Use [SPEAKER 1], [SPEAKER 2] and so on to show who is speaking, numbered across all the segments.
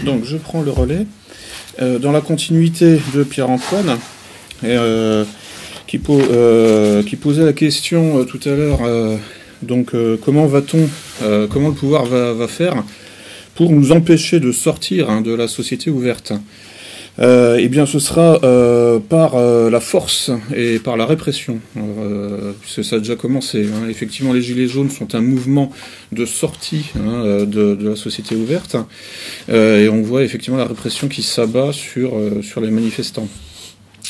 [SPEAKER 1] Donc je prends le relais. Dans la continuité de Pierre-Antoine, qui posait la question tout à l'heure, comment va-t-on, comment le pouvoir va faire pour nous empêcher de sortir de la société ouverte. Eh bien, ce sera par la force et par la répression, puisque ça a déjà commencé. Effectivement, les Gilets jaunes sont un mouvement de sortie de la société ouverte, et on voit effectivement la répression qui s'abat sur les manifestants.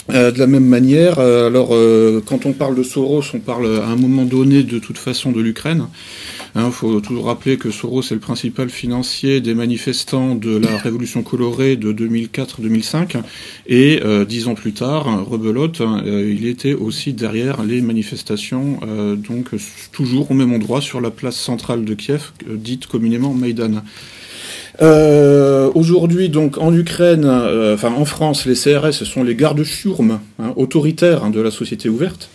[SPEAKER 1] De la même manière, quand on parle de Soros, on parle à un moment donné de toute façon de l'Ukraine. Il faut toujours rappeler que Soros est le principal financier des manifestants de la Révolution colorée de 2004-2005, et 10 ans plus tard, rebelote, il était aussi derrière les manifestations, toujours au même endroit sur la place centrale de Kiev, dite communément Maïdan. Aujourd'hui, donc, en Ukraine, en France, les CRS, ce sont les gardes-chiourmes autoritaires de la société ouverte.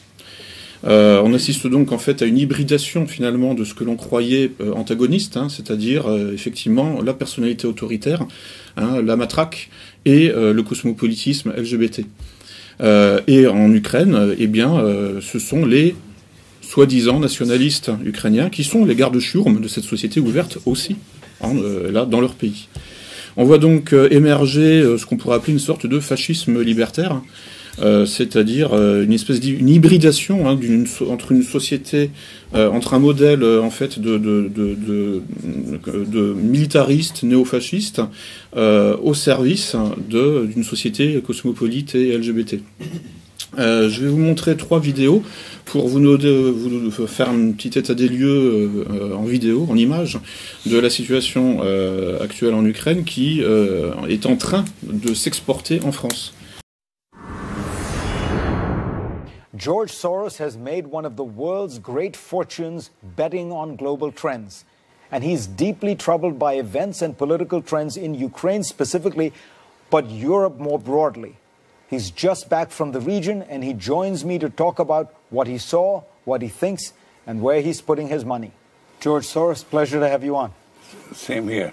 [SPEAKER 1] On assiste donc en fait à une hybridation finalement de ce que l'on croyait antagoniste, c'est-à-dire effectivement la personnalité autoritaire, la matraque et le cosmopolitisme LGBT. Et en Ukraine, ce sont les soi-disant nationalistes ukrainiens qui sont les gardes-chiourmes de cette société ouverte aussi, là dans leur pays. On voit donc émerger ce qu'on pourrait appeler une sorte de fascisme libertaire, c'est-à-dire une espèce d'hybridation entre une société, entre un modèle en fait de militariste néofasciste au service d'une société cosmopolite et LGBT. Je vais vous montrer 3 vidéos pour vous faire un petit état des lieux en vidéo, en images, de la situation actuelle en Ukraine qui est en train de s'exporter en France.
[SPEAKER 2] George Soros has made one of the world's great fortunes betting on global trends. And he's deeply troubled by events and political trends in Ukraine specifically, but Europe more broadly. He's just back from the region, and he joins me to talk about what he saw, what he thinks, and where he's putting his money. George Soros, pleasure to have you on.
[SPEAKER 3] Same here.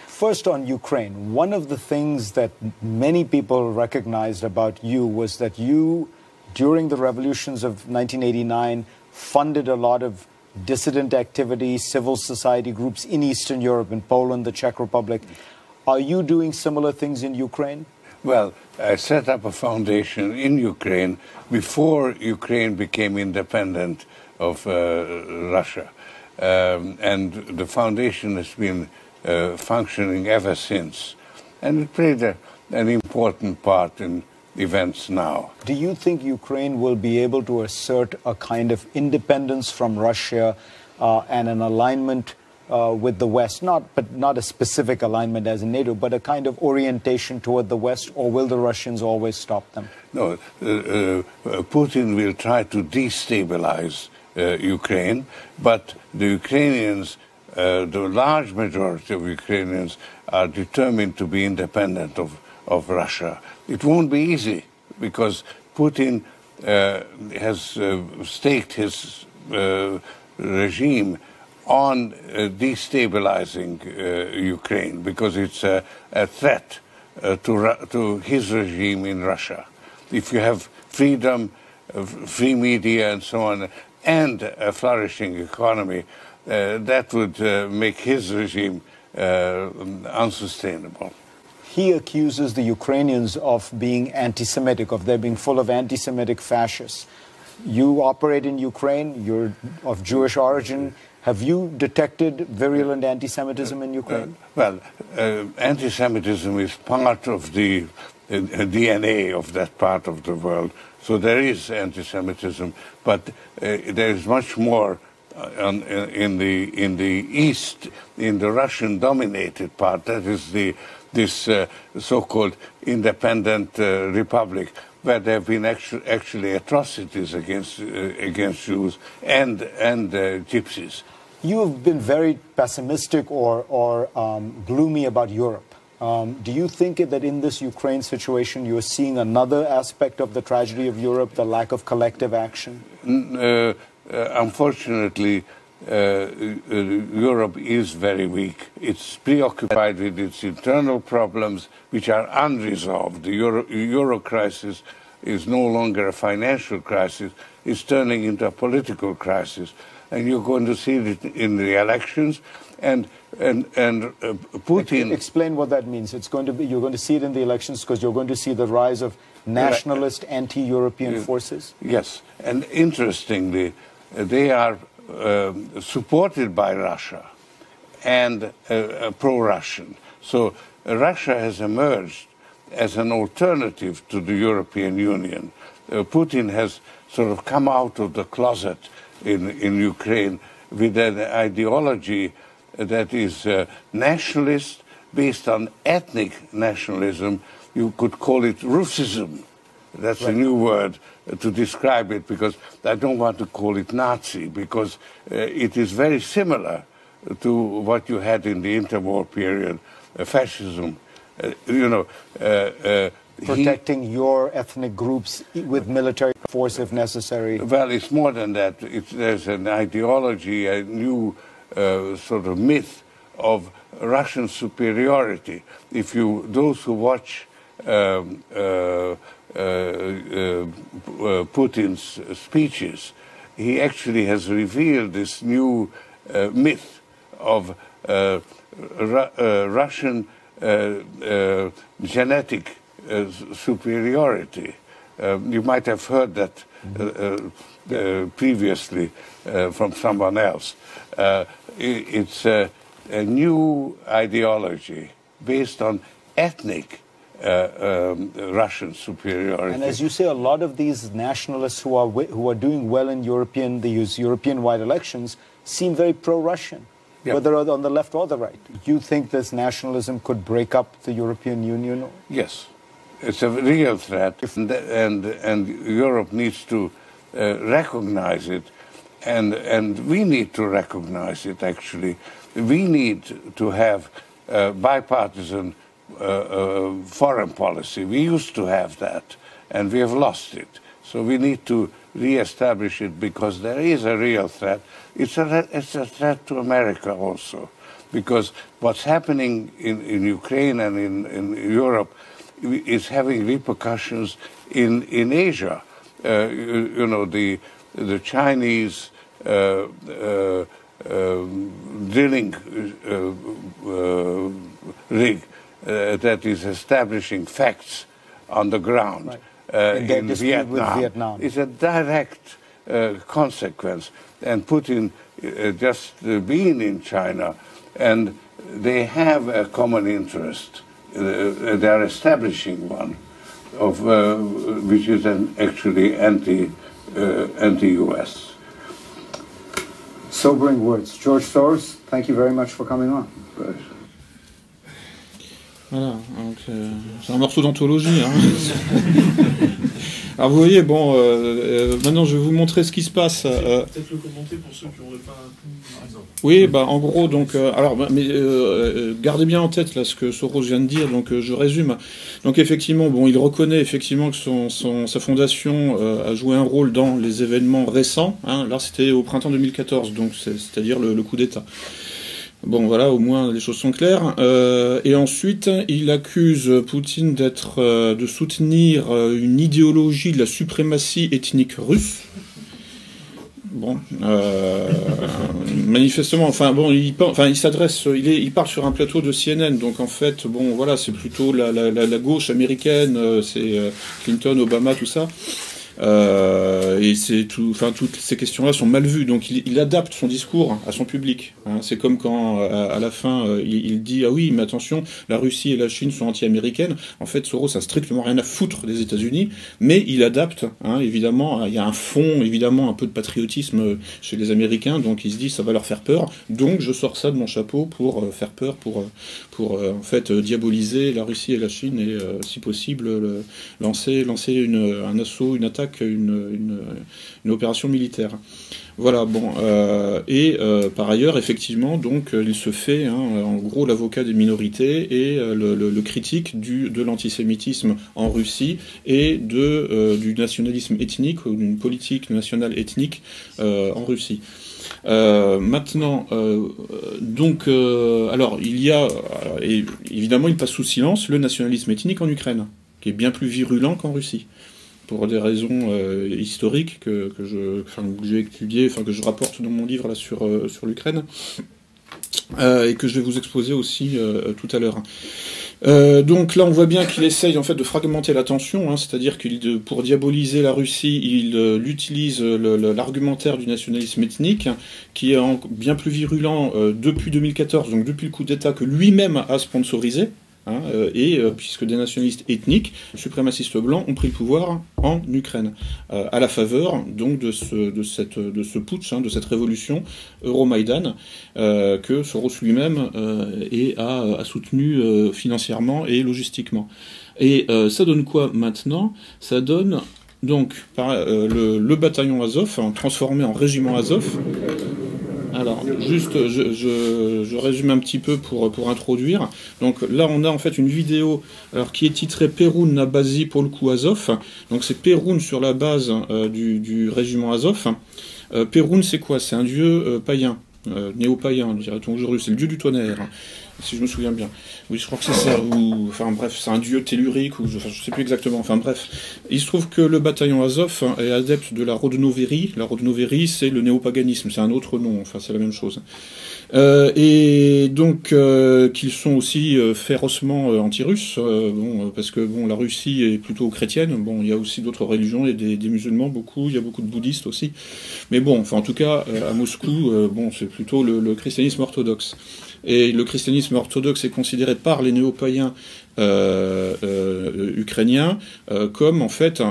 [SPEAKER 2] First on Ukraine, one of the things that many people recognized about you was that you, during the revolutions of 1989, funded a lot of dissident activity, civil society groups in Eastern Europe, in Poland, the Czech Republic. Are you doing similar things in Ukraine?
[SPEAKER 3] Well, I set up a foundation in Ukraine before Ukraine became independent of Russia. And the foundation has been functioning ever since. And it played an important part in events now.
[SPEAKER 2] Do you think Ukraine will be able to assert a kind of independence from Russia and an alignment with the West, but not a specific alignment as in NATO, but a kind of orientation toward the West, or will the Russians always stop them?
[SPEAKER 3] No, Putin will try to destabilize Ukraine, but the Ukrainians, the large majority of Ukrainians, are determined to be independent of Russia. It won't be easy because Putin has staked his regime on destabilizing Ukraine because it's a threat to his regime in Russia. If you have freedom, free media and so on, and a flourishing economy, that would make his regime unsustainable.
[SPEAKER 2] He accuses the Ukrainians of being anti-Semitic, of their being full of anti-Semitic fascists. You operate in Ukraine, you're of Jewish origin. Have you detected virulent anti-Semitism in Ukraine?
[SPEAKER 3] Anti-Semitism is part of the DNA of that part of the world. So there is anti-Semitism, but there is much more in the East, in the Russian-dominated part. That is this so-called independent republic, where there have been actually atrocities against Jews and Gypsies.
[SPEAKER 2] You have been very pessimistic or gloomy about Europe. Do you think that in this Ukraine situation you are seeing another aspect of the tragedy of Europe, the lack of collective action?
[SPEAKER 3] Unfortunately, Europe is very weak. It's preoccupied with its internal problems, which are unresolved. The Euro crisis is no longer a financial crisis. It's turning into a political crisis. And you're going to see it in the elections. And Putin...
[SPEAKER 2] Explain what that means. It's going to be, you're going to see it in the elections because you're going to see the rise of nationalist, anti-European forces?
[SPEAKER 3] Yes. And interestingly, they are supported by Russia and pro-Russian. So Russia has emerged as an alternative to the European Union. Putin has sort of come out of the closet in Ukraine with an ideology that is nationalist, based on ethnic nationalism. You could call it Russism. That's a new word to describe it, because I don't want to call it Nazi, because it is very similar to what you had in the interwar period, fascism.
[SPEAKER 2] Protecting your ethnic groups with military force if necessary.
[SPEAKER 3] Well, it's more than that. There's an ideology, a new sort of myth of Russian superiority. If those who watch Putin's speeches, he actually has revealed this new myth of Russian genetic superiority. You might have heard that previously from someone else. It's a new ideology based on ethnic Russian superiority.
[SPEAKER 2] And as you say, a lot of these nationalists who are doing well in these European-wide elections seem very pro-Russian, whether on the left or the right. Do you think this nationalism could break up the European Union?
[SPEAKER 3] Yes, it's a real threat, and Europe needs to recognize it, and we need to recognize it. Actually, we need to have bipartisan foreign policy. We used to have that, and we have lost it. So we need to re-establish it, because there is a real threat. It's a threat to America also, because what's happening in Ukraine and in Europe is having repercussions in Asia. The Chinese drilling rig that is establishing facts on the ground in Vietnam. It's a direct consequence. And Putin just been in China, and they have a common interest. They are establishing one, which is actually anti-US.
[SPEAKER 2] Sobering words. George Soros, thank you very much for coming on.
[SPEAKER 1] Voilà, c'est un morceau d'anthologie. Hein. Alors vous voyez, bon, maintenant je vais vous montrer ce qui se passe.
[SPEAKER 4] Peut-être le commenter pour ceux qui n'auraient pas tout.
[SPEAKER 1] Oui, bah en gros, donc, gardez bien en tête là ce que Soros vient de dire. Donc je résume. Donc effectivement, bon, il reconnaît effectivement que sa fondation a joué un rôle dans les événements récents. Hein. Là, c'était au printemps 2014, donc c'est-à-dire le coup d'État. Bon, voilà, au moins les choses sont claires. Et ensuite, il accuse Poutine de soutenir une idéologie de la suprématie ethnique russe. Bon, manifestement, enfin bon, il parle sur un plateau de CNN, donc en fait, bon, voilà, c'est plutôt la gauche américaine, c'est Clinton, Obama, tout ça. Et toutes ces questions-là sont mal vues. Donc il adapte son discours à son public. Hein. C'est comme quand à la fin il dit ah oui mais attention, la Russie et la Chine sont anti-américaines. En fait Soros a strictement rien à foutre des États-Unis, mais il adapte. Hein, évidemment, il y a un fond évidemment un peu de patriotisme chez les Américains, donc il se dit ça va leur faire peur. Donc je sors ça de mon chapeau pour faire peur, pour en fait diaboliser la Russie et la Chine et si possible lancer un assaut, une attaque, une opération militaire. Voilà, bon, par ailleurs, effectivement, donc, il se fait, hein, en gros, l'avocat des minorités et le critique de l'antisémitisme en Russie et du nationalisme ethnique, ou d'une politique nationale ethnique en Russie. Maintenant, alors il y a, et évidemment, il passe sous silence le nationalisme ethnique en Ukraine, qui est bien plus virulent qu'en Russie, pour des raisons historiques que j'ai étudiées, que je rapporte dans mon livre là sur l'Ukraine, et que je vais vous exposer aussi tout à l'heure. Donc là, on voit bien qu'il essaye en fait de fragmenter l'attention, c'est-à-dire qu'il, pour diaboliser la Russie, il utilise l'argumentaire du nationalisme ethnique, qui est bien plus virulent depuis 2014, donc depuis le coup d'État que lui-même a sponsorisé. Puisque des nationalistes ethniques, suprémacistes blancs, ont pris le pouvoir en Ukraine, à la faveur donc de ce putsch, de cette révolution Euromaïdan, que Soros lui-même a soutenu financièrement et logistiquement. Et ça donne quoi maintenant? Ça donne donc le bataillon Azov, transformé en régiment Azov. Alors, juste, je résume un petit peu pour introduire. Donc là, on a en fait une vidéo qui est titrée Peroun na bazi polku Azov. Donc c'est Peroun sur la base du régiment Azov. Peroun, c'est quoi? C'est un dieu païen, néo-païen, dirait-on aujourd'hui. C'est le dieu du tonnerre, si je me souviens bien. Oui, je crois que c'est ça. Enfin bref, c'est un dieu tellurique, ou je sais plus exactement. Enfin bref, il se trouve que le bataillon Azov est adepte de la Rodnoverie. La Rodnoverie, c'est le néopaganisme, c'est un autre nom. Enfin, c'est la même chose. Et donc qu'ils sont aussi férocement anti-russes, parce que la Russie est plutôt chrétienne. Bon, il y a aussi d'autres religions, il y a des musulmans beaucoup, il y a beaucoup de bouddhistes aussi. Mais bon, enfin en tout cas à Moscou, c'est plutôt le christianisme orthodoxe. Et le christianisme orthodoxe est considéré par les néo-païens ukrainiens comme en fait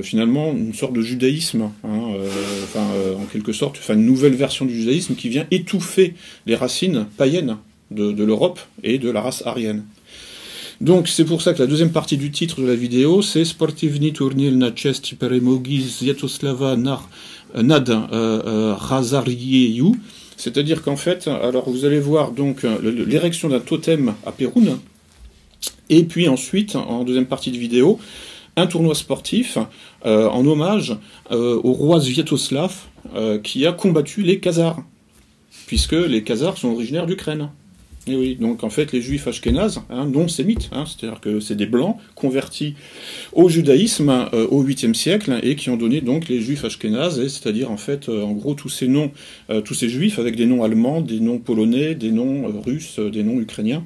[SPEAKER 1] finalement une sorte de judaïsme, en quelque sorte, une nouvelle version du judaïsme qui vient étouffer les racines païennes de l'Europe et de la race aryenne. Donc c'est pour ça que la deuxième partie du titre de la vidéo, c'est Sportivny turnir na chest peremogi Sviatoslava nad Razarieyu. C'est-à-dire qu'en fait, alors vous allez voir donc l'érection d'un totem à Péroun, et puis ensuite, en deuxième partie de vidéo, un tournoi sportif en hommage au roi Sviatoslav qui a combattu les Khazars, puisque les Khazars sont originaires d'Ukraine. Et oui, donc en fait les juifs ashkénazes, non sémites, c'est-à-dire que c'est des blancs convertis au judaïsme au 8e siècle et qui ont donné donc les juifs ashkénazes, c'est-à-dire en fait en gros tous ces noms, tous ces juifs avec des noms allemands, des noms polonais, des noms russes, des noms ukrainiens,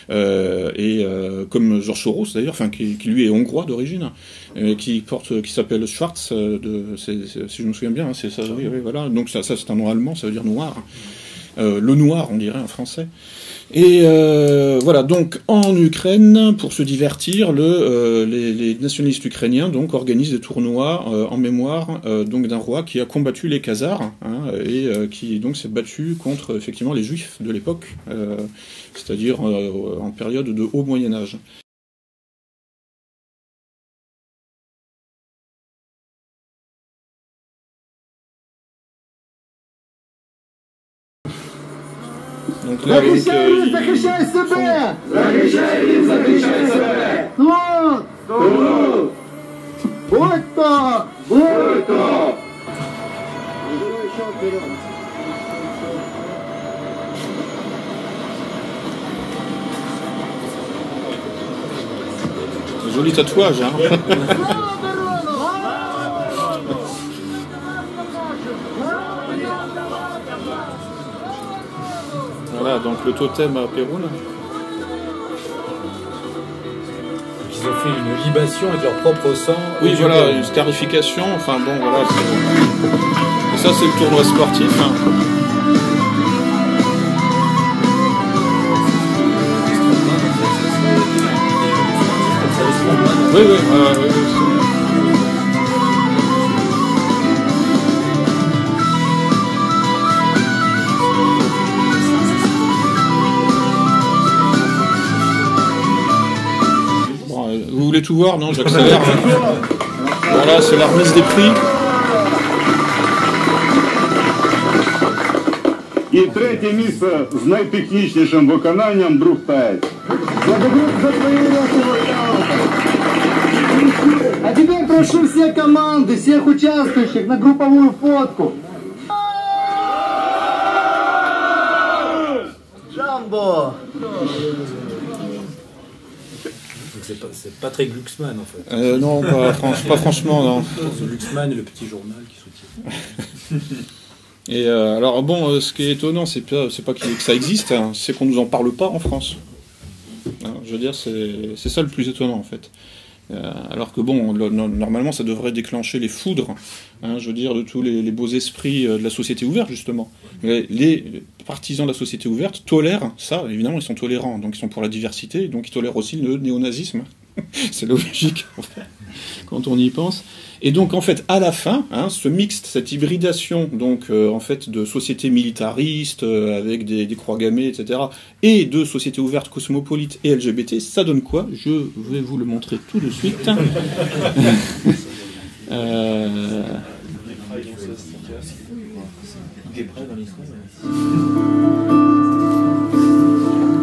[SPEAKER 1] comme George Soros d'ailleurs, qui lui est hongrois d'origine, qui s'appelle Schwarz, si je me souviens bien, c'est ça, oui, voilà, donc ça c'est un nom allemand, ça veut dire noir. Le noir, on dirait en français. Et voilà, donc en Ukraine, pour se divertir, les nationalistes ukrainiens donc organisent des tournois en mémoire donc d'un roi qui a combattu les Khazars et qui donc s'est battu contre effectivement les Juifs de l'époque, c'est-à-dire en période de haut Moyen Âge. Donc là,
[SPEAKER 5] захищай себе! Захищай себе! Тут! Будь то! Будь то!
[SPEAKER 1] Joli tatouage, Voilà, donc le totem à Péroun.
[SPEAKER 6] Ils ont fait une libation avec leur propre sang.
[SPEAKER 1] Oui, voilà, une scarification, enfin bon, voilà. Et ça, c'est le tournoi sportif. Oui, oui, oui. Vous voulez tout voir? Non, j'accélère. Voilà, c'est la remise des prix.
[SPEAKER 7] І третє місце з найтехнічнішим виконанням друг Таєць.
[SPEAKER 5] А теперь прошу все команды, всех участвующих на групповую фотку. Браво!
[SPEAKER 6] C'est pas très Glucksmann en fait.
[SPEAKER 1] Non, pas franchement, non.
[SPEAKER 6] C'est Glucksmann et le petit journal qui soutient.
[SPEAKER 1] Et alors bon, ce qui est étonnant, c'est pas que ça existe, hein, c'est qu'on nous en parle pas en France. Alors, je veux dire, c'est ça le plus étonnant en fait. Alors que bon, normalement, ça devrait déclencher les foudres, hein, je veux dire, de tous les beaux esprits de la société ouverte justement. Les partisans de la société ouverte tolèrent ça, évidemment, ils sont tolérants, donc ils sont pour la diversité, donc ils tolèrent aussi le néonazisme. C'est logique en fait, quand on y pense. Et donc en fait à la fin, hein, ce mixte, cette hybridation donc en fait de sociétés militaristes avec des croix gammées, etc., et de sociétés ouvertes cosmopolites et LGBT, ça donne quoi? Je vais vous le montrer tout de suite.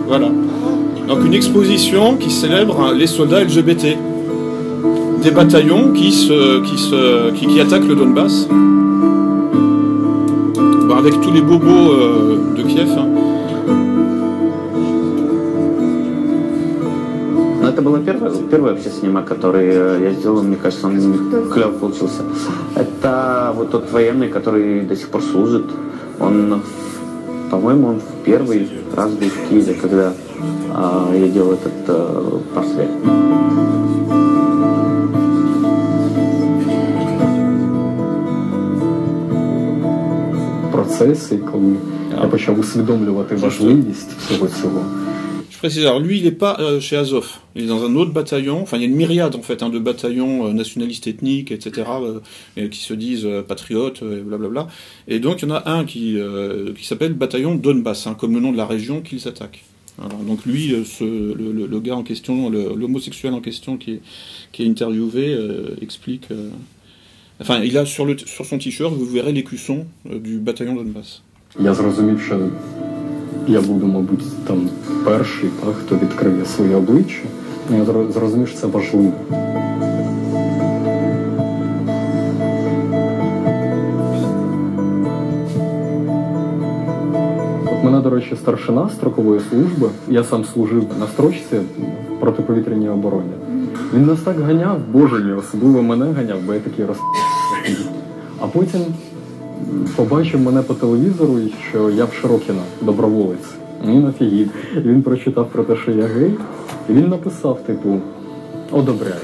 [SPEAKER 1] Voilà. Donc une exposition qui célèbre les soldats LGBT, des bataillons qui attaquent le Donbass, bon, avec tous les bobos de Kiev. Hein.
[SPEAKER 8] Это было первый вообще снимок, который я сделал, мне кажется, он клёв получился. Это вот тот военный, который до сих пор служит. Он, по-моему, он в первый раз был в Киеве, когда я делал этот портрет.
[SPEAKER 9] Процеси, коли я почав усвідомлювати важливість всього цього.
[SPEAKER 1] Je précise, alors lui il n'est pas chez Azov, il est dans un autre bataillon, enfin il y a une myriade en fait hein, de bataillons nationalistes ethniques, etc., qui se disent patriotes, blablabla, et donc il y en a un qui s'appelle bataillon Donbass, hein, comme le nom de la région qu'ils attaquent. Alors, donc lui, le gars en question, l'homosexuel en question qui est interviewé, explique... Enfin, il a sur son t-shirt, vous verrez l'écusson du bataillon Donbass.
[SPEAKER 9] Я зрозумів, що я буду, мабуть, там перший, так, хто відкриє своє обличчя. Я зрозумів, що це важливо. От мене, до речі, старшина строкової служби, я сам служив на строчці в протиповітряній обороні. Він нас так ганяв, боже мій, особливо мене ганяв, бо я такий А потім побачив мене по телевізору, що я в Широкіно, доброволець. Він офігів. І він прочитав про те, що я гей, і він написав, типу, одобряю.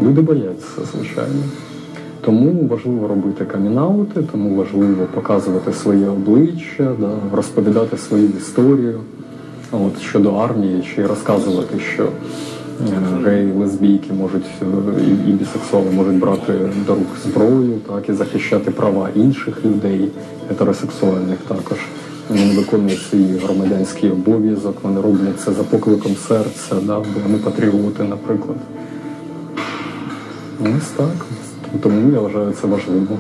[SPEAKER 9] Люди бояться, звичайно. Тому важливо робити камінаути, тому важливо показувати своє обличчя, да, розповідати свою історію щодо армії, чи розказувати, що геї, лесбійки можуть, і бісексуали можуть брати до рук зброю, так, і захищати права інших людей, гетеросексуальних також. Вони виконують свій громадянський обов'язок, вони роблять це за покликом серця, да, бо вони патріоти, наприклад. Ось так. Тому я вважаю це важливо.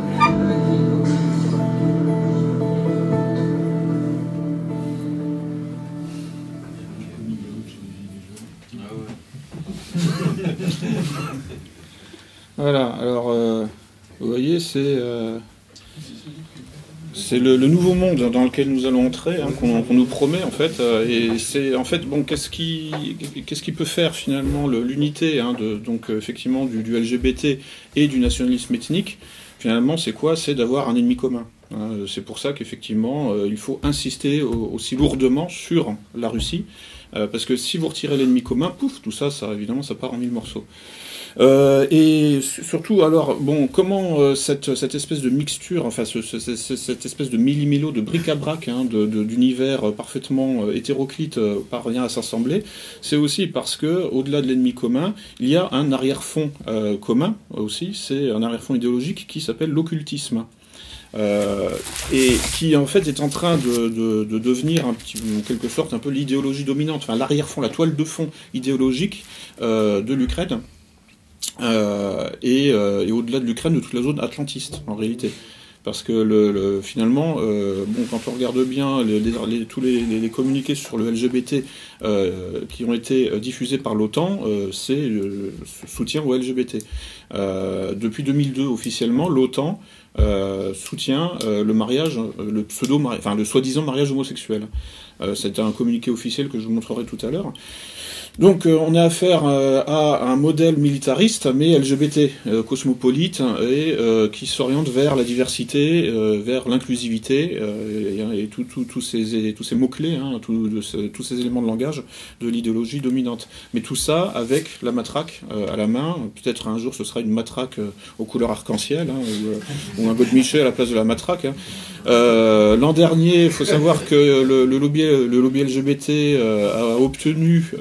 [SPEAKER 1] Voilà, alors vous voyez, c'est le nouveau monde dans lequel nous allons entrer, hein, qu'on nous promet en fait, et c'est en fait bon, qu'est-ce qui peut faire finalement l'unité, hein, donc effectivement du LGBT et du nationalisme ethnique. Finalement, c'est quoi? C'est d'avoir un ennemi commun. Hein. C'est pour ça qu'effectivement, il faut insister aussi lourdement sur la Russie, parce que si vous retirez l'ennemi commun, pouf, tout ça, évidemment, ça part en mille morceaux. Et surtout, alors, bon, comment cette espèce de mixture, enfin, cette espèce de millimélo, de bric-à-brac, hein, d'univers parfaitement hétéroclite parvient à s'assembler, c'est aussi parce que, au-delà de l'ennemi commun, il y a un arrière-fond commun aussi, c'est un arrière-fond idéologique qui s'appelle l'occultisme. Et qui en fait est en train de devenir en quelque sorte un peu l'idéologie dominante, enfin l'arrière-fond, la toile de fond idéologique de l'Ukraine. Et au-delà de l'Ukraine, de toute la zone atlantiste, en réalité. parce que finalement, bon, quand on regarde bien tous les communiqués sur le LGBT qui ont été diffusés par l'OTAN, c'est soutien au LGBT. Depuis 2002, officiellement, l'OTAN soutient le mariage, le soi-disant mariage homosexuel. C'était un communiqué officiel que je vous montrerai tout à l'heure. Donc on a affaire à un modèle militariste, mais LGBT, cosmopolite, et qui s'oriente vers la diversité, vers l'inclusivité, et tous ces mots-clés, hein, tous ces éléments de langage de l'idéologie dominante. Mais tout ça avec la matraque à la main. Peut-être un jour ce sera une matraque aux couleurs arc-en-ciel, hein, ou un Godemiché à la place de la matraque. Hein. L'an dernier, il faut savoir que le lobby LGBT a obtenu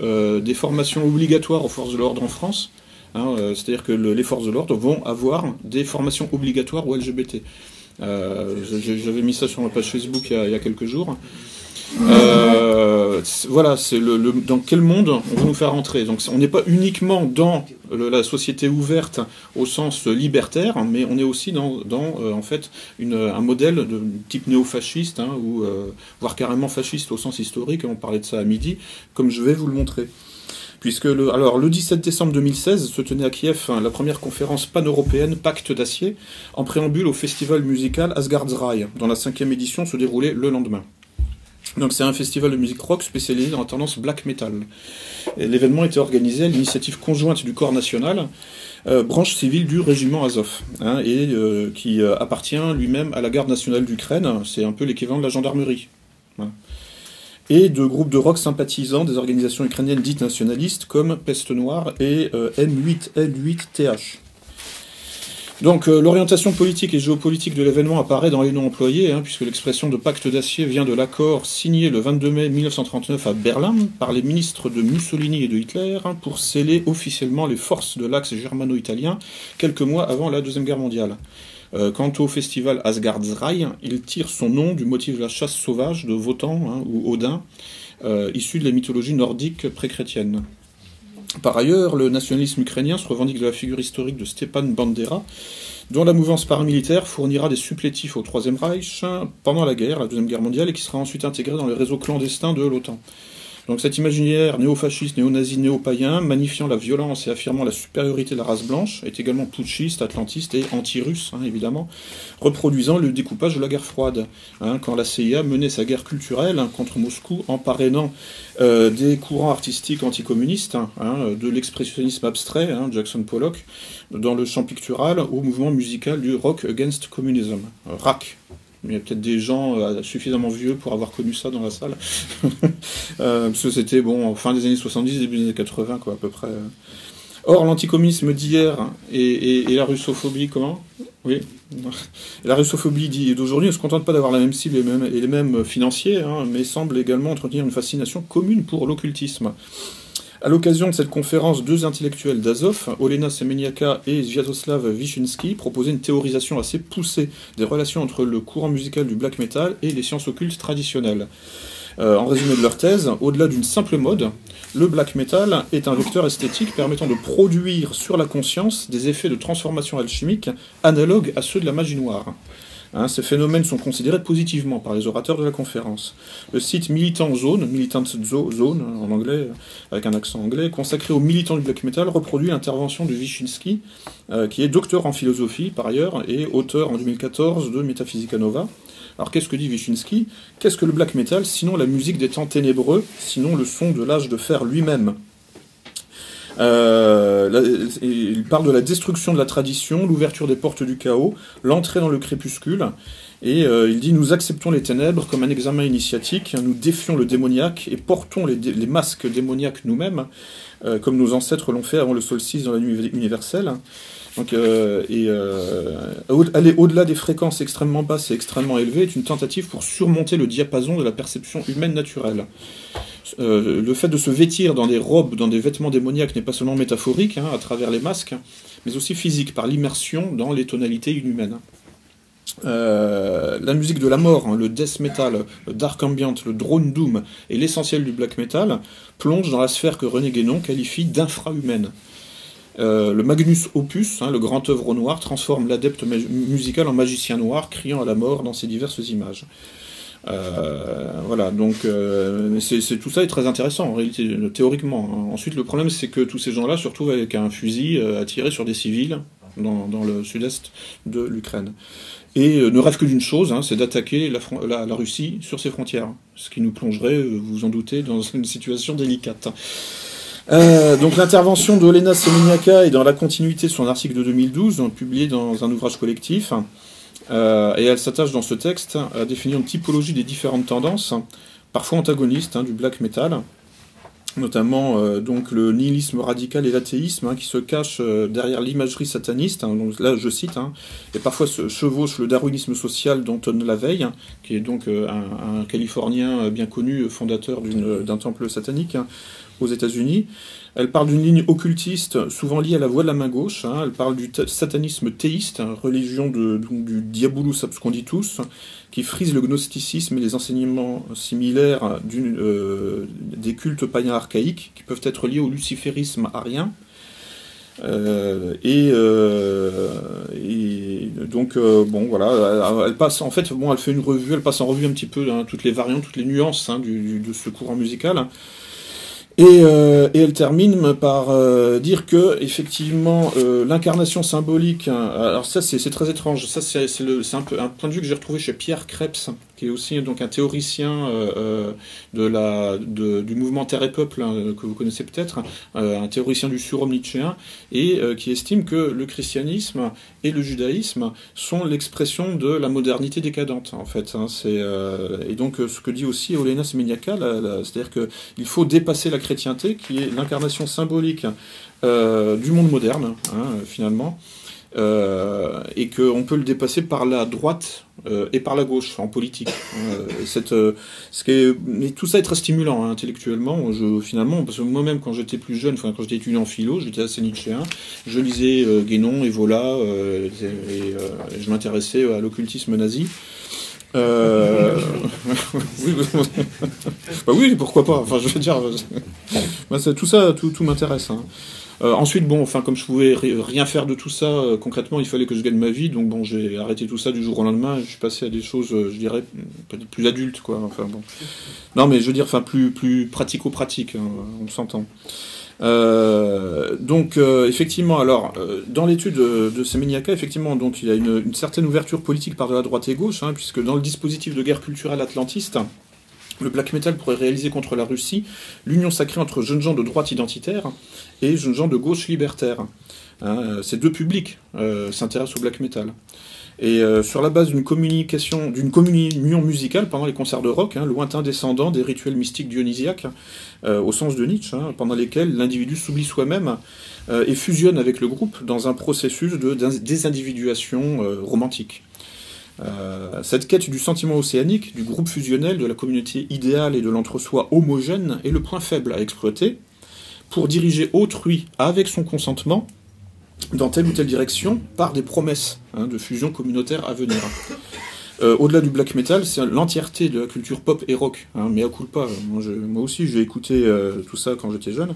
[SPEAKER 1] des formations obligatoires aux forces de l'ordre en France. Hein, c'est-à-dire que les forces de l'ordre vont avoir des formations obligatoires aux LGBT. J'avais mis ça sur ma page Facebook il y a quelques jours. Voilà, c'est dans quel monde on va nous faire entrer. Donc on n'est pas uniquement dans la société ouverte au sens libertaire, mais on est aussi dans en fait un modèle de type néo-fasciste, hein, ou voire carrément fasciste au sens historique. On parlait de ça à midi, comme je vais vous le montrer. Puisque le 17 décembre 2016 se tenait à Kiev la première conférence pan-européenne Pacte d'acier, en préambule au festival musical Asgard's-Rai, dont la 5e édition se déroulait le lendemain. Donc c'est un festival de musique rock spécialisé dans la tendance black metal. L'événement était organisé à l'initiative conjointe du Corps national, branche civile du régiment Azov, hein, et qui appartient lui-même à la garde nationale d'Ukraine. C'est un peu l'équivalent de la gendarmerie. Voilà. Et de groupes de rock sympathisants des organisations ukrainiennes dites nationalistes comme Peste Noire et M8L8TH. Donc l'orientation politique et géopolitique de l'événement apparaît dans les noms employés, hein, puisque l'expression de pacte d'acier vient de l'accord signé le 22 mai 1939 à Berlin par les ministres de Mussolini et de Hitler, hein, pour sceller officiellement les forces de l'axe germano-italien quelques mois avant la Deuxième Guerre mondiale. Quant au festival Asgard's-Rai, il tire son nom du motif de la chasse sauvage de Wotan, hein, ou Odin, issu de la mythologie nordique pré-chrétienne. Par ailleurs, le nationalisme ukrainien se revendique de la figure historique de Stepan Bandera, dont la mouvance paramilitaire fournira des supplétifs au Troisième Reich pendant la guerre, la Deuxième Guerre mondiale, et qui sera ensuite intégré dans les réseaux clandestins de l'OTAN. Donc cet imaginaire néo-fasciste, néo-nazi, néo-païen, magnifiant la violence et affirmant la supériorité de la race blanche, est également putschiste, atlantiste et anti-russe, hein, évidemment, reproduisant le découpage de la guerre froide, hein, quand la CIA menait sa guerre culturelle, hein, contre Moscou en parrainant des courants artistiques anticommunistes, hein, de l'expressionnisme abstrait, hein, Jackson Pollock, dans le champ pictural, au mouvement musical du Rock Against Communism, RAC. Il y a peut-être des gens suffisamment vieux pour avoir connu ça dans la salle. Parce que c'était, bon, fin des années 70, début des années 80, quoi, à peu près. Or, l'anticommunisme d'hier et la russophobie, comment ? Oui. La russophobie d'aujourd'hui ne se contente pas d'avoir la même cible et les mêmes financiers, hein, mais semble également entretenir une fascination commune pour l'occultisme. À l'occasion de cette conférence, deux intellectuels d'Azov, Olena Semeniaka et Sviatoslav Vyshinsky, proposaient une théorisation assez poussée des relations entre le courant musical du black metal et les sciences occultes traditionnelles. En résumé de leur thèse, au-delà d'une simple mode, le black metal est un vecteur esthétique permettant de produire sur la conscience des effets de transformation alchimique analogues à ceux de la magie noire. Hein, ces phénomènes sont considérés positivement par les orateurs de la conférence. Le site Militant Zone, Militant Zone en anglais, avec un accent anglais, consacré aux militants du black metal, reproduit l'intervention de Vyshinsky, qui est docteur en philosophie par ailleurs, et auteur en 2014 de Metaphysica Nova. Alors qu'est-ce que dit Vyshinsky ? Qu'est-ce que le black metal, sinon la musique des temps ténébreux, sinon le son de l'âge de fer lui-même ? Il parle de la destruction de la tradition, l'ouverture des portes du chaos, l'entrée dans le crépuscule, et il dit « Nous acceptons les ténèbres comme un examen initiatique, nous défions le démoniaque et portons les masques démoniaques nous-mêmes, comme nos ancêtres l'ont fait avant le solstice dans la nuit universelle. » Donc, aller au-delà des fréquences extrêmement basses et extrêmement élevées est une tentative pour surmonter le diapason de la perception humaine naturelle. Le fait de se vêtir dans des robes, dans des vêtements démoniaques n'est pas seulement métaphorique, hein, à travers les masques, mais aussi physique, par l'immersion dans les tonalités inhumaines. La musique de la mort, hein, le death metal, le dark ambient, le drone doom et l'essentiel du black metal plongent dans la sphère que René Guénon qualifie d'infra-humaine. Le Magnus Opus, le grand œuvre au noir, transforme l'adepte musical en magicien noir, criant à la mort dans ses diverses images. Voilà, donc tout ça est très intéressant en réalité, théoriquement. Ensuite, le problème, c'est que tous ces gens-là se retrouvent avec un fusil à tirer sur des civils dans le sud-est de l'Ukraine. Et ne rêvent que d'une chose, c'est d'attaquer la Russie sur ses frontières. Ce qui nous plongerait, vous vous en doutez, dans une situation délicate. Donc l'intervention de Olena Semeniaka est dans la continuité de son article de 2012, publié dans un ouvrage collectif, et elle s'attache dans ce texte à définir une typologie des différentes tendances, parfois antagonistes, du black metal, notamment donc le nihilisme radical et l'athéisme, qui se cachent derrière l'imagerie sataniste, donc là je cite, et parfois se chevauche le darwinisme social d'Anton LaVey, qui est donc un Californien bien connu, fondateur d'un temple satanique, aux États-Unis. Elle parle d'une ligne occultiste souvent liée à la voie de la main gauche. Elle parle du satanisme théiste, religion du diabolus absconditus, qui frise le gnosticisme et les enseignements similaires des cultes païens archaïques, qui peuvent être liés au luciférisme arien. Et donc bon voilà, elle passe en fait, elle fait une revue, elle passe en revue un petit peu toutes les variantes, toutes les nuances de ce courant musical. Et elle termine par dire que effectivement l'incarnation symbolique, alors ça c'est très étrange, ça c'est un peu un point de vue que j'ai retrouvé chez Pierre Krebs, qui est aussi donc un théoricien du mouvement Terre et Peuple, que vous connaissez peut-être, un théoricien du surhomme nietzschéen, et qui estime que le christianisme et le judaïsme sont l'expression de la modernité décadente, en fait. Et donc ce que dit aussi Olena Semeniaka, c'est-à-dire qu'il faut dépasser la chrétienté, qui est l'incarnation symbolique du monde moderne, finalement, et qu'on peut le dépasser par la droite et par la gauche, en politique. Mais tout ça est très stimulant intellectuellement, finalement, parce que moi-même, quand j'étais plus jeune, quand j'étais étudiant en philo, j'étais assez nietzschéen, je lisais Guénon, Evola, et je m'intéressais à l'occultisme nazi. Oui, pourquoi pas. Enfin, je veux dire, tout ça, tout m'intéresse. Ensuite, comme je pouvais rien faire de tout ça, concrètement, il fallait que je gagne ma vie, donc j'ai arrêté tout ça du jour au lendemain. Je suis passé à des choses, je dirais, peut-être plus adultes, quoi. Enfin bon. Non, mais je veux dire, plus pratico-pratique, on s'entend. Effectivement, alors, dans l'étude de Semeniaka, effectivement, donc, il y a une certaine ouverture politique par de la droite et gauche, puisque dans le dispositif de guerre culturelle atlantiste, le black metal pourrait réaliser contre la Russie l'union sacrée entre jeunes gens de droite identitaire et jeunes gens de gauche libertaire. Ces deux publics s'intéressent au black metal. Et sur la base d'une communion musicale pendant les concerts de rock, lointain descendant des rituels mystiques dionysiaques, au sens de Nietzsche, pendant lesquels l'individu s'oublie soi-même et fusionne avec le groupe dans un processus de désindividuation romantique. Cette quête du sentiment océanique, du groupe fusionnel, de la communauté idéale et de l'entre-soi homogène est le point faible à exploiter pour diriger autrui avec son consentement dans telle ou telle direction par des promesses de fusion communautaire à venir. Au-delà du black metal, c'est l'entièreté de la culture pop et rock, mea culpa. Moi aussi j'ai écouté tout ça quand j'étais jeune.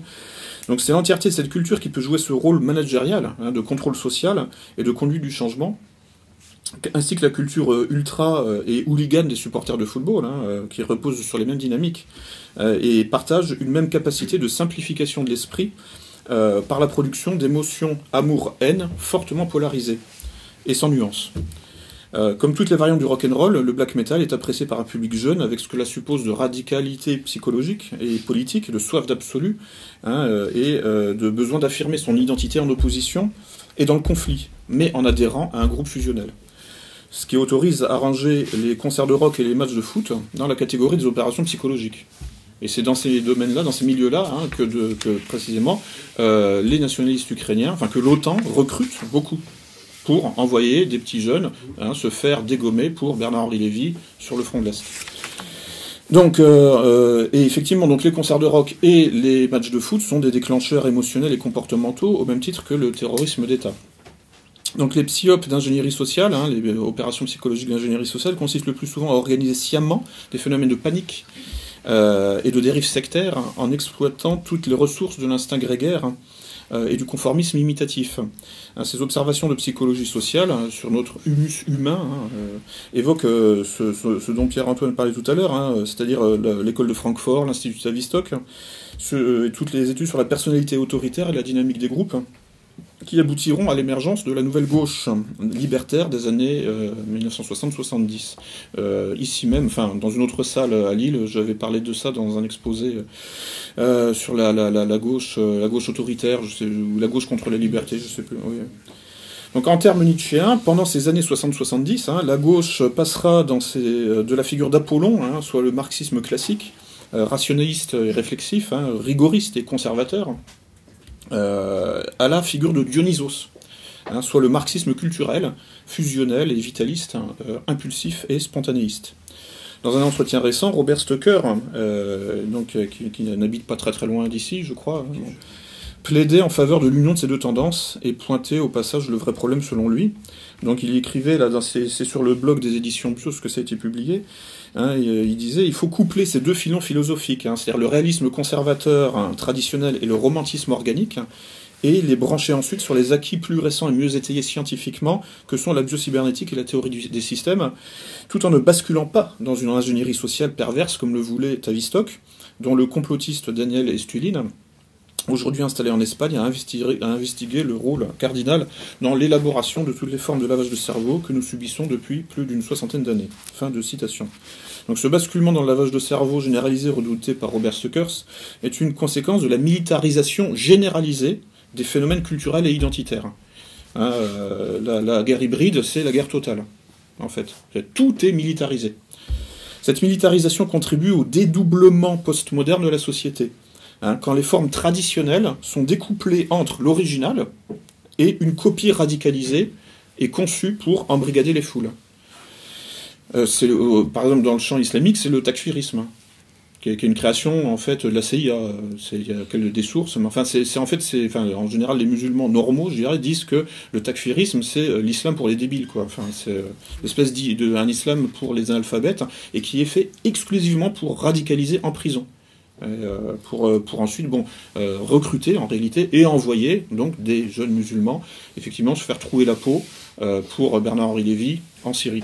[SPEAKER 1] Donc c'est l'entièreté de cette culture qui peut jouer ce rôle managérial, de contrôle social et de conduite du changement, ainsi que la culture ultra et hooligan des supporters de football, qui reposent sur les mêmes dynamiques, et partagent une même capacité de simplification de l'esprit par la production d'émotions amour-haine fortement polarisées et sans nuance. Comme toutes les variantes du rock'n'roll, le black metal est apprécié par un public jeune avec ce que cela suppose de radicalité psychologique et politique, de soif d'absolu, et de besoin d'affirmer son identité en opposition et dans le conflit, mais en adhérant à un groupe fusionnel. Ce qui autorise à ranger les concerts de rock et les matchs de foot dans la catégorie des opérations psychologiques. Et c'est dans ces domaines-là, dans ces milieux-là, que précisément les nationalistes ukrainiens, que l'OTAN recrute beaucoup pour envoyer des petits jeunes se faire dégommer pour Bernard-Henri Lévy sur le front de l'Est. Donc, et effectivement, donc les concerts de rock et les matchs de foot sont des déclencheurs émotionnels et comportementaux au même titre que le terrorisme d'État. Donc les psyopes d'ingénierie sociale, les opérations psychologiques d'ingénierie sociale, consistent le plus souvent à organiser sciemment des phénomènes de panique et de dérive sectaire en exploitant toutes les ressources de l'instinct grégaire et du conformisme imitatif. Ces observations de psychologie sociale sur notre humus humain évoquent ce dont Pierre-Antoine parlait tout à l'heure, c'est-à-dire l'école de Francfort, l'Institut Tavistock, et toutes les études sur la personnalité autoritaire et la dynamique des groupes, qui aboutiront à l'émergence de la nouvelle gauche libertaire des années 1960-70. Ici même, enfin dans une autre salle à Lille, j'avais parlé de ça dans un exposé sur la gauche autoritaire, ou la gauche contre la liberté, je sais plus. Oui. Donc en termes nietzschéens, pendant ces années 60-70, la gauche passera de la figure d'Apollon, soit le marxisme classique, rationaliste et réflexif, rigoriste et conservateur, à la figure de Dionysos, soit le marxisme culturel, fusionnel et vitaliste, impulsif et spontanéiste. Dans un entretien récent, Robert Stoker, qui n'habite pas très très loin d'ici, je crois, plaidait en faveur de l'union de ces deux tendances et pointait au passage le vrai problème selon lui. Donc il écrivait, c'est sur le blog des éditions Bios que ça a été publié, il disait il faut coupler ces deux filons philosophiques, c'est-à-dire le réalisme conservateur traditionnel et le romantisme organique, et les brancher ensuite sur les acquis plus récents et mieux étayés scientifiquement, que sont la biocybernétique et la théorie des systèmes, tout en ne basculant pas dans une ingénierie sociale perverse comme le voulait Tavistock, dont le complotiste Daniel Estulin, aujourd'hui installé en Espagne, a investigué le rôle cardinal dans l'élaboration de toutes les formes de lavage de cerveau que nous subissons depuis plus d'une 60aine d'années. Fin de citation. Donc ce basculement dans le lavage de cerveau généralisé redouté par Robert Stockers est une conséquence de la militarisation généralisée des phénomènes culturels et identitaires. La guerre hybride, c'est la guerre totale, en fait. Tout est militarisé. Cette militarisation contribue au dédoublement postmoderne de la société. Quand les formes traditionnelles sont découplées entre l'original et une copie radicalisée et conçue pour embrigader les foules. Par exemple, dans le champ islamique, c'est le takfirisme, qui est une création en fait de la CIA. Il y a des sources, mais enfin, en général, les musulmans normaux, je dirais, disent que le takfirisme, c'est l'islam pour les débiles, quoi. Enfin, c'est l'espèce d'un islam pour les analphabètes, et qui est fait exclusivement pour radicaliser en prison. Pour ensuite recruter en réalité et envoyer donc des jeunes musulmans effectivement se faire trouer la peau pour Bernard-Henri Lévy en Syrie.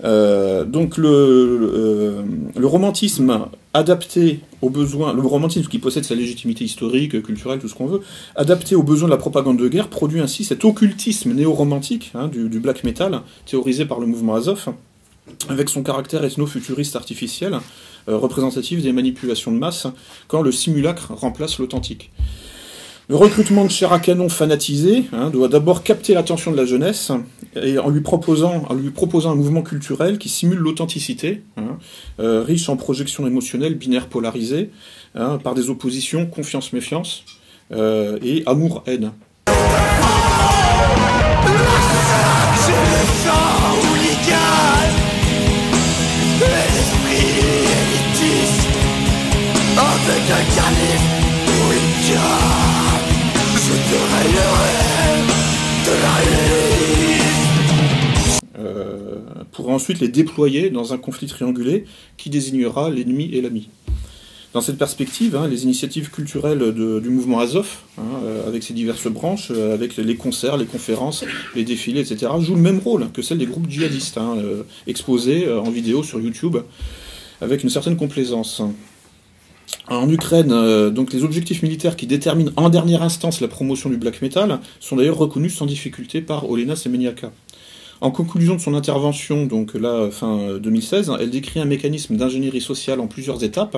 [SPEAKER 1] Donc le romantisme adapté aux besoins, le romantisme qui possède sa légitimité historique, culturelle, tout ce qu'on veut, adapté aux besoins de la propagande de guerre, produit ainsi cet occultisme néo-romantique du black metal théorisé par le mouvement Azov, avec son caractère ethno-futuriste artificiel, représentatif des manipulations de masse, quand le simulacre remplace l'authentique. Le recrutement de chair à canon fanatisé doit d'abord capter l'attention de la jeunesse, et en lui proposant un mouvement culturel qui simule l'authenticité, riche en projections émotionnelles binaires polarisées, par des oppositions confiance-méfiance et amour-haine. Pour ensuite les déployer dans un conflit triangulé qui désignera l'ennemi et l'ami. Dans cette perspective, les initiatives culturelles du mouvement Azov, avec ses diverses branches, avec les concerts, les conférences, les défilés, etc., jouent le même rôle que celles des groupes djihadistes, exposés en vidéo sur YouTube, avec une certaine complaisance. En Ukraine, donc les objectifs militaires qui déterminent en dernière instance la promotion du black metal sont d'ailleurs reconnus sans difficulté par Olena Semeniaka. En conclusion de son intervention, donc là, fin 2016, elle décrit un mécanisme d'ingénierie sociale en plusieurs étapes,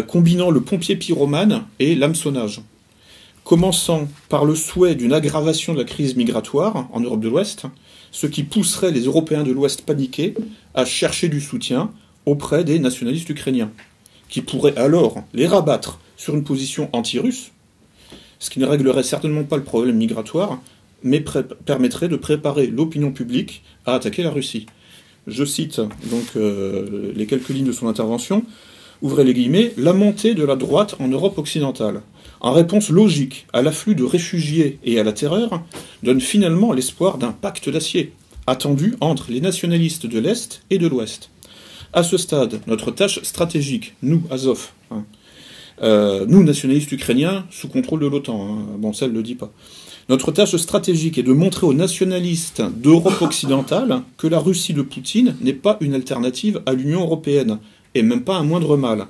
[SPEAKER 1] combinant le pompier pyromane et l'hameçonnage. Commençant par le souhait d'une aggravation de la crise migratoire en Europe de l'Ouest, ce qui pousserait les Européens de l'Ouest paniqués à chercher du soutien auprès des nationalistes ukrainiens, qui pourraient alors les rabattre sur une position anti-russe, ce qui ne réglerait certainement pas le problème migratoire, mais permettrait de préparer l'opinion publique à attaquer la Russie. Je cite donc les quelques lignes de son intervention. Ouvrez les guillemets, la montée de la droite en Europe occidentale, en réponse logique à l'afflux de réfugiés et à la terreur, donne finalement l'espoir d'un pacte d'acier, attendu entre les nationalistes de l'Est et de l'Ouest. À ce stade, notre tâche stratégique, nous, Azov, Nous, nationalistes ukrainiens, sous contrôle de l'OTAN, hein. Bon, ça, elle ne le dit pas. Notre tâche stratégique est de montrer aux nationalistes d'Europe occidentale que la Russie de Poutine n'est pas une alternative à l'Union européenne, et même pas un moindre mal.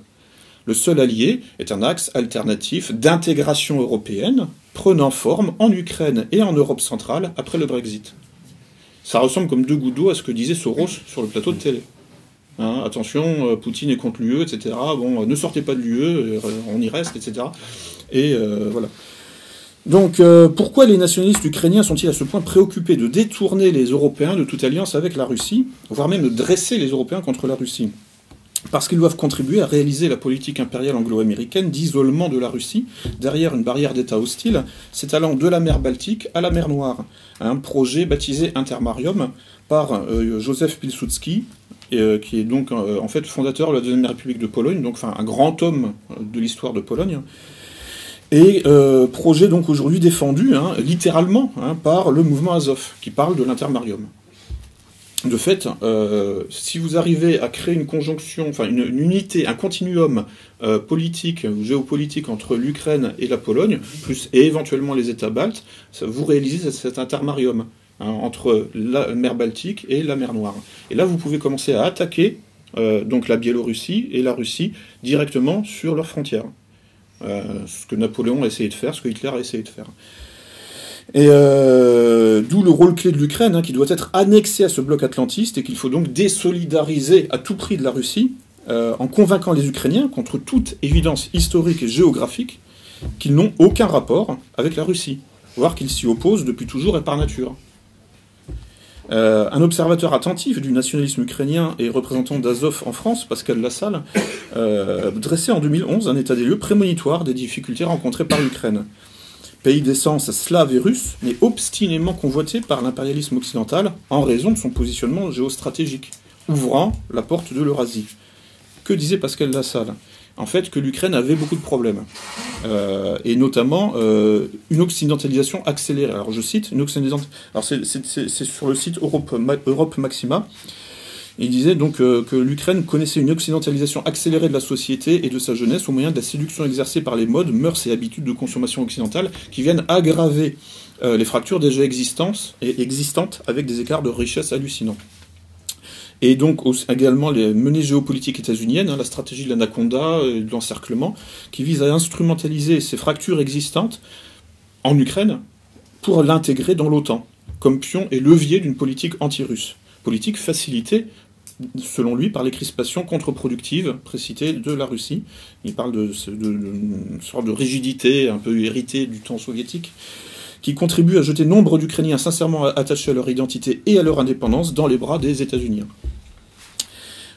[SPEAKER 1] Le seul allié est un axe alternatif d'intégration européenne, prenant forme en Ukraine et en Europe centrale après le Brexit. Ça ressemble comme deux gouttes d'eau à ce que disait Soros sur le plateau de télé. Hein, attention, Poutine est contre l'UE, etc. Bon, ne sortez pas de l'UE, on y reste, etc. Et voilà. Donc, pourquoi les nationalistes ukrainiens sont-ils à ce point préoccupés de détourner les Européens de toute alliance avec la Russie, voire même de dresser les Européens contre la Russie? Parce qu'ils doivent contribuer à réaliser la politique impériale anglo-américaine d'isolement de la Russie derrière une barrière d'État hostile, s'étalant de la mer Baltique à la mer Noire. Un projet baptisé Intermarium par Joseph Pilsudski, qui est donc en fait fondateur de la Deuxième République de Pologne, donc enfin un grand homme de l'histoire de Pologne. Et projet donc aujourd'hui défendu, littéralement, par le mouvement Azov, qui parle de l'Intermarium. De fait, si vous arrivez à créer une conjonction, enfin une unité, un continuum politique ou géopolitique entre l'Ukraine et la Pologne, et éventuellement les États baltes, vous réalisez cet intermarium entre la mer Baltique et la mer Noire. Et là, vous pouvez commencer à attaquer donc la Biélorussie et la Russie directement sur leurs frontières. Ce que Napoléon a essayé de faire, ce que Hitler a essayé de faire. Et d'où le rôle clé de l'Ukraine, qui doit être annexé à ce bloc atlantiste et qu'il faut donc désolidariser à tout prix de la Russie en convainquant les Ukrainiens, contre toute évidence historique et géographique, qu'ils n'ont aucun rapport avec la Russie, voire qu'ils s'y opposent depuis toujours et par nature. Un observateur attentif du nationalisme ukrainien et représentant d'Azov en France, Pascal Lassalle, dressait en 2011 un état des lieux prémonitoire des difficultés rencontrées par l'Ukraine. Pays d'essence slave et russe, mais obstinément convoité par l'impérialisme occidental en raison de son positionnement géostratégique, ouvrant la porte de l'Eurasie. Que disait Pascal Lassalle? En fait, que l'Ukraine avait beaucoup de problèmes, et notamment une occidentalisation accélérée. Alors je cite, une occidentalisation... Alors c'est sur le site Europe Maxima. Il disait donc que l'Ukraine connaissait une occidentalisation accélérée de la société et de sa jeunesse au moyen de la séduction exercée par les modes, mœurs et habitudes de consommation occidentales qui viennent aggraver les fractures déjà existantes avec des écarts de richesse hallucinants. Et donc également les menées géopolitiques états-uniennes, la stratégie de l'anaconda et de l'encerclement, qui vise à instrumentaliser ces fractures existantes en Ukraine pour l'intégrer dans l'OTAN, comme pion et levier d'une politique anti-russe. Politique facilitée, selon lui, par les crispations contre-productives précitées de la Russie. Il parle de sorte de rigidité un peu héritée du temps soviétique, qui contribue à jeter nombre d'Ukrainiens sincèrement attachés à leur identité et à leur indépendance dans les bras des États-Unis.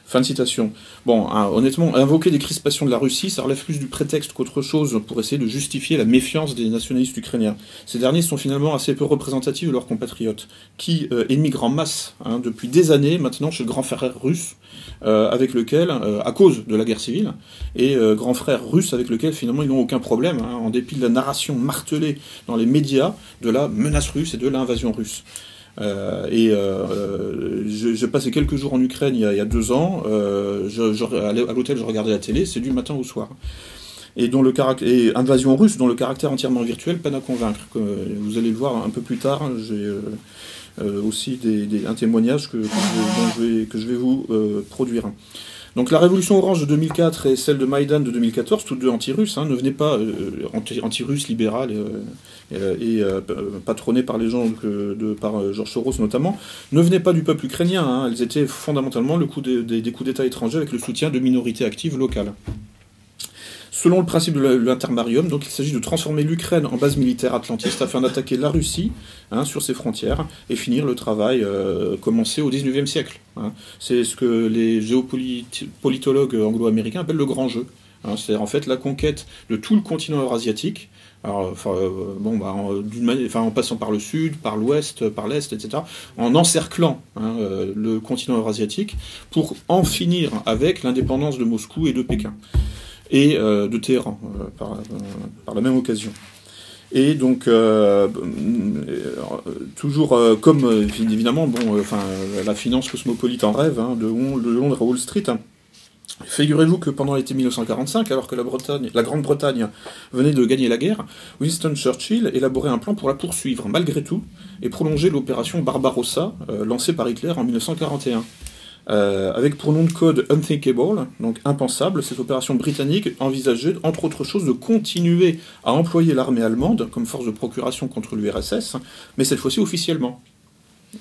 [SPEAKER 1] Fin de citation. Bon, honnêtement, invoquer des crispations de la Russie, ça relève plus du prétexte qu'autre chose pour essayer de justifier la méfiance des nationalistes ukrainiens. Ces derniers sont finalement assez peu représentatifs de leurs compatriotes, qui émigrent en masse depuis des années maintenant chez le grand frère russe, avec lequel, à cause de la guerre civile, et grand frère russe avec lequel finalement ils n'ont aucun problème, en dépit de la narration martelée dans les médias de la menace russe et de l'invasion russe. J'ai passé quelques jours en Ukraine il y a 2 ans. À l'hôtel, je regardais la télé, c'est du matin au soir. Et invasion russe dont le caractère entièrement virtuel peine à convaincre. Vous allez le voir un peu plus tard. J'ai aussi un témoignage que je vais vous produire. Donc la révolution orange de 2004 et celle de Maïdan de 2014, toutes deux anti-russes, ne venaient pas anti-russes, libérales et patronnées par les gens par George Soros notamment, ne venaient pas du peuple ukrainien. Elles étaient fondamentalement des coups d'État étrangers avec le soutien de minorités actives locales. Selon le principe de l'intermarium, donc il s'agit de transformer l'Ukraine en base militaire atlantiste afin d'attaquer la Russie sur ses frontières et finir le travail commencé au XIXe siècle. C'est ce que les géopolitologues anglo-américains appellent le grand jeu. C'est-à-dire en fait la conquête de tout le continent eurasiatique, en passant par le sud, par l'ouest, par l'est, etc., en encerclant le continent eurasiatique pour en finir avec l'indépendance de Moscou et de Pékin. Et de Téhéran, par la même occasion. Et donc, toujours comme, évidemment, la finance cosmopolite en rêve, de Londres à Wall Street, Figurez-vous que pendant l'été 1945, alors que la Grande-Bretagne venait de gagner la guerre, Winston Churchill élaborait un plan pour la poursuivre, malgré tout, et prolonger l'opération Barbarossa, lancée par Hitler en 1941. Avec pour nom de code Unthinkable, donc impensable, cette opération britannique envisageait, entre autres choses, de continuer à employer l'armée allemande comme force de procuration contre l'URSS, mais cette fois-ci officiellement.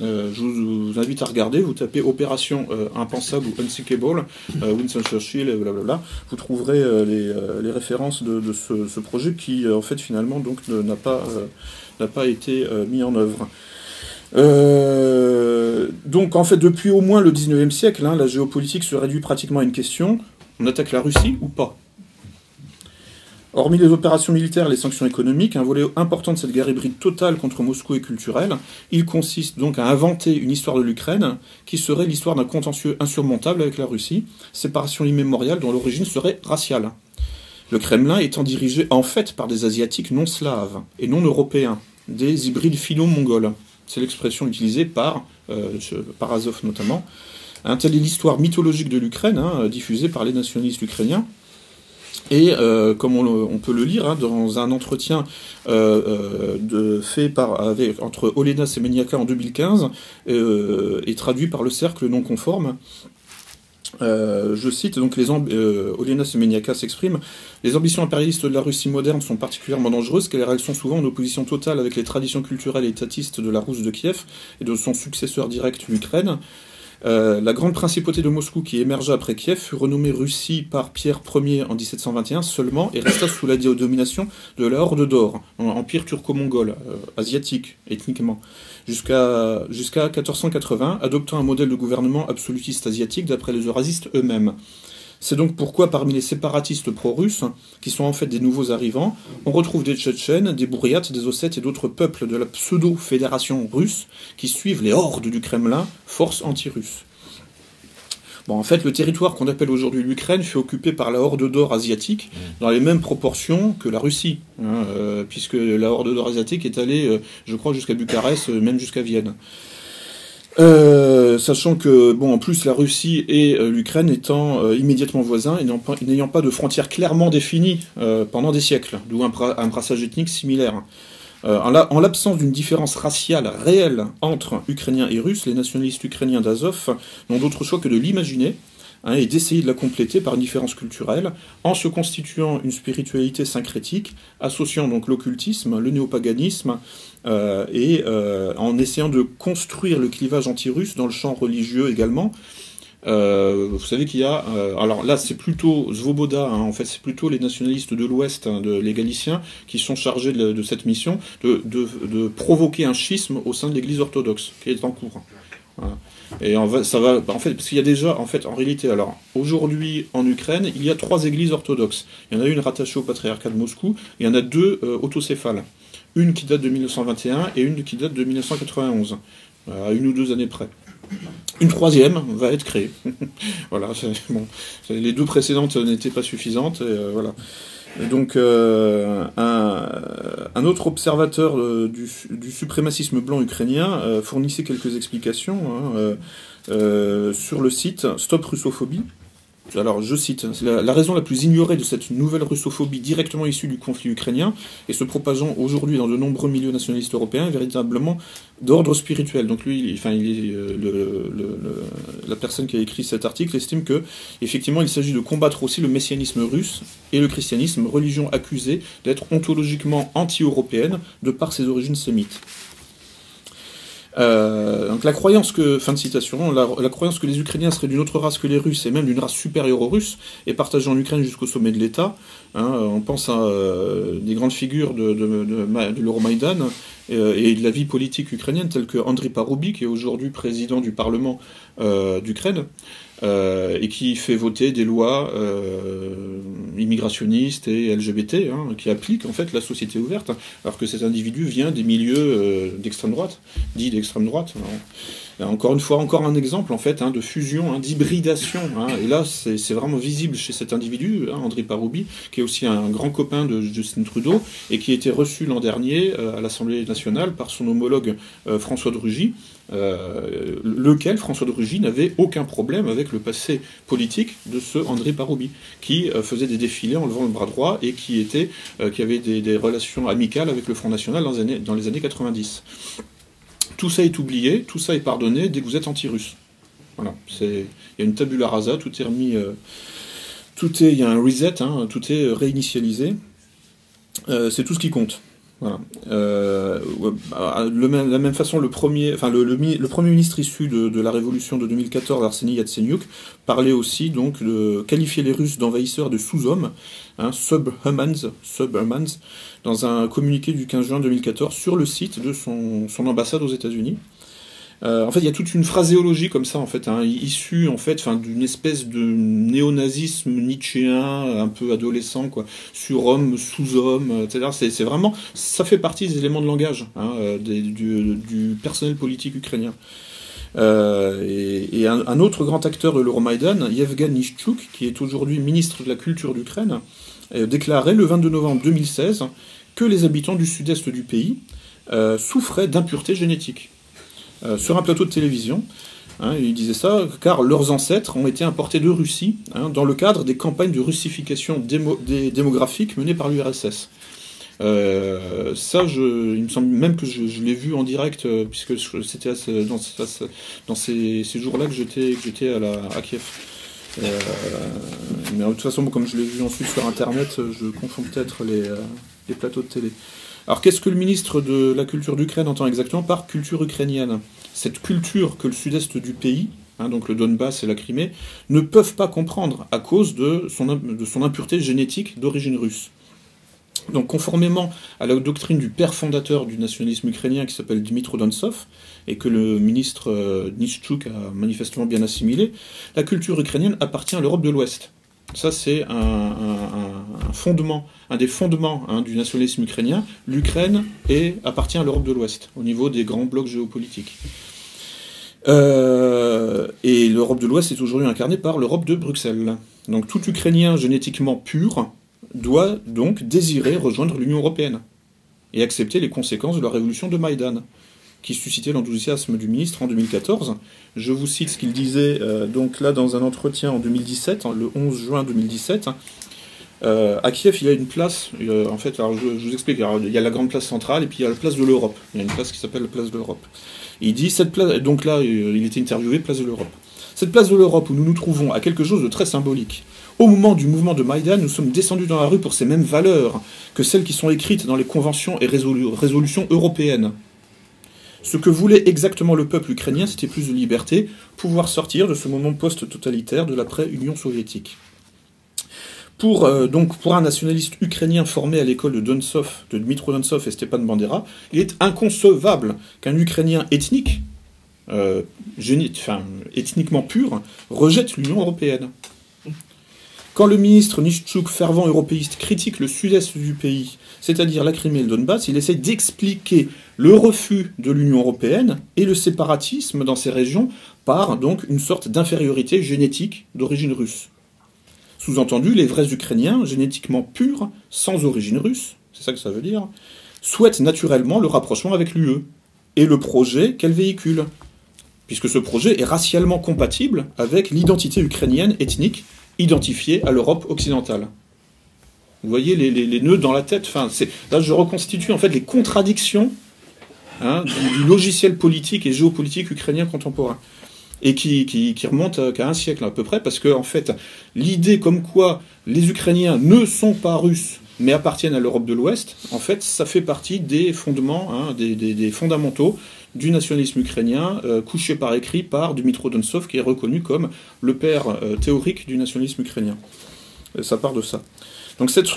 [SPEAKER 1] Je vous invite à regarder, vous tapez Opération Impensable ou Unthinkable, Winston Churchill, et blablabla, vous trouverez les références de ce projet qui, en fait, finalement, donc, n'a pas été mis en œuvre. Donc, en fait, depuis au moins le 19e siècle, la géopolitique se réduit pratiquement à une question, on attaque la Russie ou pas ? Hormis les opérations militaires et les sanctions économiques, un volet important de cette guerre hybride totale contre Moscou est culturel. Il consiste donc à inventer une histoire de l'Ukraine qui serait l'histoire d'un contentieux insurmontable avec la Russie, séparation immémoriale dont l'origine serait raciale. Le Kremlin étant dirigé en fait par des Asiatiques non slaves et non européens, des hybrides philo-mongols. C'est l'expression utilisée par Azov notamment. Telle est l'histoire mythologique de l'Ukraine, diffusée par les nationalistes ukrainiens. Et comme on peut le lire dans un entretien fait entre Olena Semeniaka en 2015 et traduit par le Cercle non conforme, je cite, donc Olena Semeniaka s'exprime: « Les ambitions impérialistes de la Russie moderne sont particulièrement dangereuses car elles sont souvent en opposition totale avec les traditions culturelles et étatistes de la Rousse de Kiev et de son successeur direct, l'Ukraine. La grande principauté de Moscou qui émergea après Kiev fut renommée Russie par Pierre Ier en 1721 seulement et resta sous la domination de la Horde d'Or, empire turco-mongol, asiatique ethniquement, jusqu'à 1480, adoptant un modèle de gouvernement absolutiste asiatique d'après les eurasistes eux-mêmes. C'est donc pourquoi parmi les séparatistes pro-russes, qui sont en fait des nouveaux arrivants, on retrouve des Tchétchènes, des Bouriates, des Ossètes et d'autres peuples de la pseudo-fédération russe qui suivent les hordes du Kremlin, force anti-russe. Bon, en fait, le territoire qu'on appelle aujourd'hui l'Ukraine fut occupé par la Horde d'Or asiatique dans les mêmes proportions que la Russie, puisque la Horde d'Or asiatique est allée, je crois, jusqu'à Bucarest, même jusqu'à Vienne. Sachant que, bon, en plus, la Russie et l'Ukraine étant immédiatement voisins et n'ayant pas de frontières clairement définies pendant des siècles, d'où un brassage ethnique similaire. En l'absence d'une différence raciale réelle entre Ukrainiens et Russes, les nationalistes ukrainiens d'Azov n'ont d'autre choix que de l'imaginer et d'essayer de la compléter par une différence culturelle, en se constituant une spiritualité syncrétique, associant donc l'occultisme, le néopaganisme, et en essayant de construire le clivage anti-russe dans le champ religieux également. Vous savez qu'il y a... alors là, c'est plutôt Svoboda, en fait, c'est plutôt les nationalistes de l'Ouest, les Galiciens, qui sont chargés de cette mission, de provoquer un schisme au sein de l'Église orthodoxe, qui est en cours. Voilà. Et ça va, en fait, parce qu'il y a déjà, en fait, en réalité, alors, aujourd'hui, en Ukraine, il y a 3 églises orthodoxes. Il y en a une rattachée au patriarcat de Moscou, il y en a 2 autocéphales. Une qui date de 1921 et une qui date de 1991, à 1 ou 2 années près. Une 3e va être créée. Voilà, bon, les 2 précédentes n'étaient pas suffisantes, et voilà. Et donc, un autre observateur du suprémacisme blanc ukrainien fournissait quelques explications sur le site Stop Russophobie. Alors, je cite, « La raison la plus ignorée de cette nouvelle russophobie directement issue du conflit ukrainien et se propageant aujourd'hui dans de nombreux milieux nationalistes européens est véritablement d'ordre spirituel. » Donc lui, la personne qui a écrit cet article estime que, effectivement, il s'agit de combattre aussi le messianisme russe et le christianisme, religion accusée d'être ontologiquement anti-européenne de par ses origines sémites. Donc la croyance que, fin de citation, la croyance que les Ukrainiens seraient d'une autre race que les Russes et même d'une race supérieure aux Russes est partagée en Ukraine jusqu'au sommet de l'État. On pense à des grandes figures de l'Euromaïdan et de la vie politique ukrainienne tels que Andriy Paroubi, qui est aujourd'hui président du Parlement d'Ukraine, et qui fait voter des lois immigrationnistes et LGBT, qui appliquent en fait la société ouverte, alors que cet individu vient des milieux d'extrême droite, dits d'extrême droite. Là, encore une fois, encore un exemple en fait de fusion, d'hybridation. Et là, c'est vraiment visible chez cet individu, André Paroubi, qui est aussi un grand copain de Justin Trudeau et qui a été reçu l'an dernier à l'Assemblée nationale par son homologue François de Rugy, lequel François de Rugy n'avait aucun problème avec le passé politique de ce André Paroubi, qui faisait des défilés en levant le bras droit et qui avait des relations amicales avec le Front National dans les années 90. Tout ça est oublié, tout ça est pardonné dès que vous êtes anti-russe. Voilà, il y a une tabula rasa, tout est remis, il y a un reset, tout est réinitialisé. C'est tout ce qui compte. Voilà. De la même façon, le premier ministre issu de la révolution de 2014, Arseny Yatsenyuk, parlait aussi donc de qualifier les Russes d'envahisseurs de sous-hommes, subhumans, dans un communiqué du 15 juin 2014 sur le site de son ambassade aux États-Unis. En fait, il y a toute une phraséologie comme ça, en fait, issue en fait, d'une espèce de néonazisme nietzschéen, un peu adolescent, quoi, sur-homme, sous-homme, etc. C'est vraiment, ça fait partie des éléments de langage du personnel politique ukrainien. Et un autre grand acteur de l'Euromaïdan, Yevgen Nishchuk, qui est aujourd'hui ministre de la Culture d'Ukraine, déclarait le 22 novembre 2016 que les habitants du sud-est du pays souffraient d'impuretés génétiques. Sur un plateau de télévision, il disait ça, car leurs ancêtres ont été importés de Russie dans le cadre des campagnes de russification démographique menées par l'URSS. Il me semble même que je l'ai vu en direct, puisque c'était dans ces jours-là que j'étais à Kiev. Mais de toute façon, comme je l'ai vu ensuite sur Internet, je confonds peut-être les plateaux de télé. Alors qu'est-ce que le ministre de la Culture d'Ukraine entend exactement par culture ukrainienne? Cette culture que le sud-est du pays, donc le Donbass et la Crimée, ne peuvent pas comprendre à cause de son impureté génétique d'origine russe. Donc conformément à la doctrine du père fondateur du nationalisme ukrainien qui s'appelle Dmytro Dontsov, et que le ministre Nishchuk a manifestement bien assimilé, la culture ukrainienne appartient à l'Europe de l'Ouest. Ça, c'est un des fondements du nationalisme ukrainien. L'Ukraine appartient à l'Europe de l'Ouest, au niveau des grands blocs géopolitiques. Et l'Europe de l'Ouest est aujourd'hui incarnée par l'Europe de Bruxelles. Donc tout Ukrainien génétiquement pur doit donc désirer rejoindre l'Union européenne et accepter les conséquences de la révolution de Maïdan, qui suscitait l'enthousiasme du ministre en 2014. Je vous cite ce qu'il disait donc là dans un entretien en 2017, le 11 juin 2017. À Kiev, il y a une place, en fait, alors je vous explique, alors, il y a la grande place centrale et puis il y a la place de l'Europe. Il y a une place qui s'appelle la place de l'Europe. Il dit, cette place, donc là, il était interviewé, place de l'Europe. Cette place de l'Europe où nous nous trouvons a quelque chose de très symbolique. Au moment du mouvement de Maïdan, nous sommes descendus dans la rue pour ces mêmes valeurs que celles qui sont écrites dans les conventions et résolutions européennes. Ce que voulait exactement le peuple ukrainien, c'était plus de liberté, pouvoir sortir de ce moment post-totalitaire de l'après-Union soviétique. Pour un nationaliste ukrainien formé à l'école de Dmytro Dontsov et Stepan Bandera, il est inconcevable qu'un Ukrainien ethnique, ethniquement pur, rejette l'Union européenne. Quand le ministre Nishchuk, fervent européiste, critique le sud-est du pays, c'est-à-dire la Crimée et le Donbass, il essaie d'expliquer le refus de l'Union européenne et le séparatisme dans ces régions par donc une sorte d'infériorité génétique d'origine russe. Sous-entendu, les vrais Ukrainiens, génétiquement purs, sans origine russe, c'est ça que ça veut dire, souhaitent naturellement le rapprochement avec l'UE et le projet qu'elle véhicule, puisque ce projet est racialement compatible avec l'identité ukrainienne ethnique identifiée à l'Europe occidentale. Vous voyez les nœuds dans la tête. Là, je reconstitue en fait les contradictions du logiciel politique et géopolitique ukrainien contemporain. Et qui remonte qu'à un siècle à peu près, parce que en fait, l'idée comme quoi les Ukrainiens ne sont pas russes, mais appartiennent à l'Europe de l'Ouest, en fait, ça fait partie des fondements, des fondamentaux du nationalisme ukrainien, couché par écrit par Dmytro Dontsov, qui est reconnu comme le père théorique du nationalisme ukrainien. Ça part de ça. Donc cette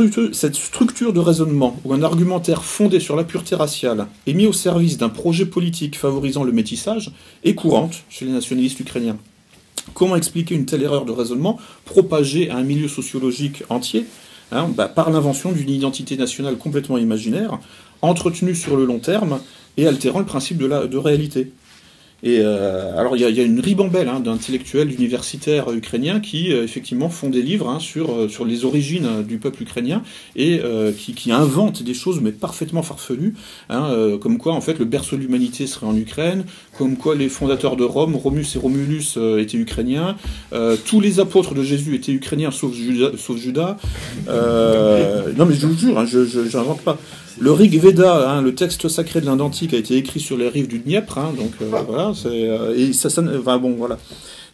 [SPEAKER 1] structure de raisonnement, où un argumentaire fondé sur la pureté raciale est mis au service d'un projet politique favorisant le métissage, est courante chez les nationalistes ukrainiens. Comment expliquer une telle erreur de raisonnement propagée à un milieu sociologique entier par l'invention d'une identité nationale complètement imaginaire, entretenue sur le long terme et altérant le principe de réalité? Et alors il y a une ribambelle d'intellectuels, d'universitaires ukrainiens qui effectivement font des livres sur les origines du peuple ukrainien et qui inventent des choses mais parfaitement farfelues, comme quoi en fait le berceau de l'humanité serait en Ukraine, comme quoi les fondateurs de Rome, Romus et Romulus, étaient ukrainiens, tous les apôtres de Jésus étaient ukrainiens sauf Judas. Non mais je vous jure, je n'invente pas. Le Rig Veda, le texte sacré de l'Inde antique, a été écrit sur les rives du Dniepr, donc voilà, et enfin bon, voilà.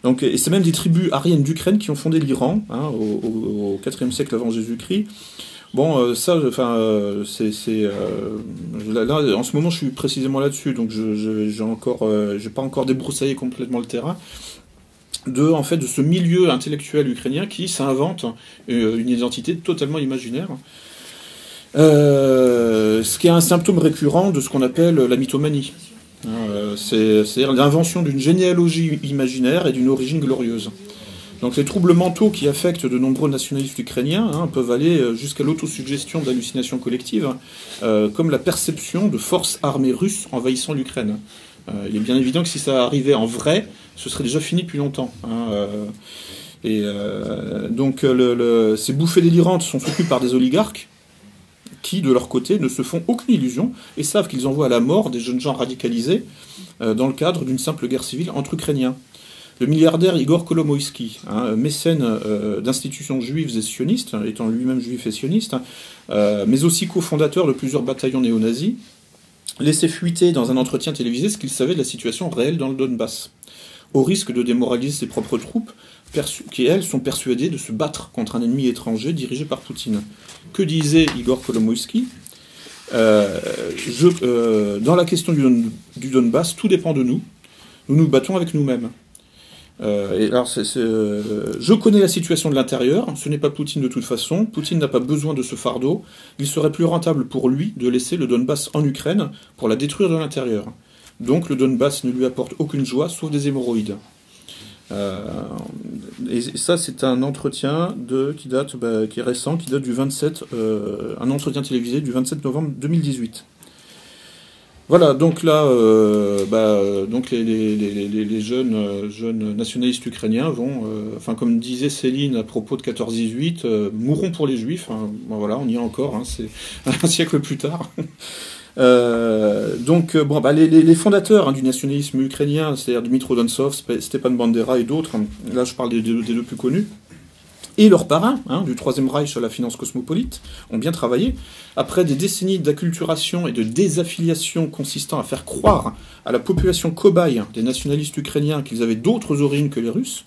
[SPEAKER 1] Donc, et c'est même des tribus aryennes d'Ukraine qui ont fondé l'Iran au IVe siècle avant Jésus-Christ. Bon, ça, enfin, là, en ce moment, je suis précisément là-dessus, donc j'ai pas encore débroussaillé complètement le terrain. De ce milieu intellectuel ukrainien qui s'invente une identité totalement imaginaire. Ce qui est un symptôme récurrent de ce qu'on appelle la mythomanie. C'est-à-dire l'invention d'une généalogie imaginaire et d'une origine glorieuse. Donc les troubles mentaux qui affectent de nombreux nationalistes ukrainiens peuvent aller jusqu'à l'autosuggestion d'hallucinations collectives, comme la perception de forces armées russes envahissant l'Ukraine. Il est bien évident que si ça arrivait en vrai, ce serait déjà fini depuis longtemps. Donc ces bouffées délirantes sont soutenues par des oligarques, qui, de leur côté, ne se font aucune illusion et savent qu'ils envoient à la mort des jeunes gens radicalisés dans le cadre d'une simple guerre civile entre Ukrainiens. Le milliardaire Igor Kolomoïski, mécène d'institutions juives et sionistes, étant lui-même juif et sioniste, mais aussi cofondateur de plusieurs bataillons néo-nazis, laissait fuiter dans un entretien télévisé ce qu'il savait de la situation réelle dans le Donbass, au risque de démoraliser ses propres troupes, qui, elles, sont persuadées de se battre contre un ennemi étranger dirigé par Poutine. Que disait Igor Kolomoïski ? Dans la question du Donbass, tout dépend de nous. Nous nous battons avec nous-mêmes. Je connais la situation de l'intérieur. Ce n'est pas Poutine de toute façon. Poutine n'a pas besoin de ce fardeau. Il serait plus rentable pour lui de laisser le Donbass en Ukraine pour la détruire de l'intérieur. Donc le Donbass ne lui apporte aucune joie, sauf des hémorroïdes. Et ça, c'est un entretien qui est récent, qui date du 27, un entretien télévisé du 27 novembre 2018. Voilà, donc là, donc les jeunes nationalistes ukrainiens vont, comme disait Céline à propos de 14-18, mourront pour les juifs. Voilà, on y est encore, c'est un siècle plus tard. Les fondateurs du nationalisme ukrainien, c'est-à-dire Dmytro Donsov, Stepan Bandera et d'autres, là je parle des deux plus connus, et leurs parrains du Troisième Reich à la finance cosmopolite, ont bien travaillé. Après des décennies d'acculturation et de désaffiliation consistant à faire croire à la population cobaye des nationalistes ukrainiens qu'ils avaient d'autres origines que les Russes,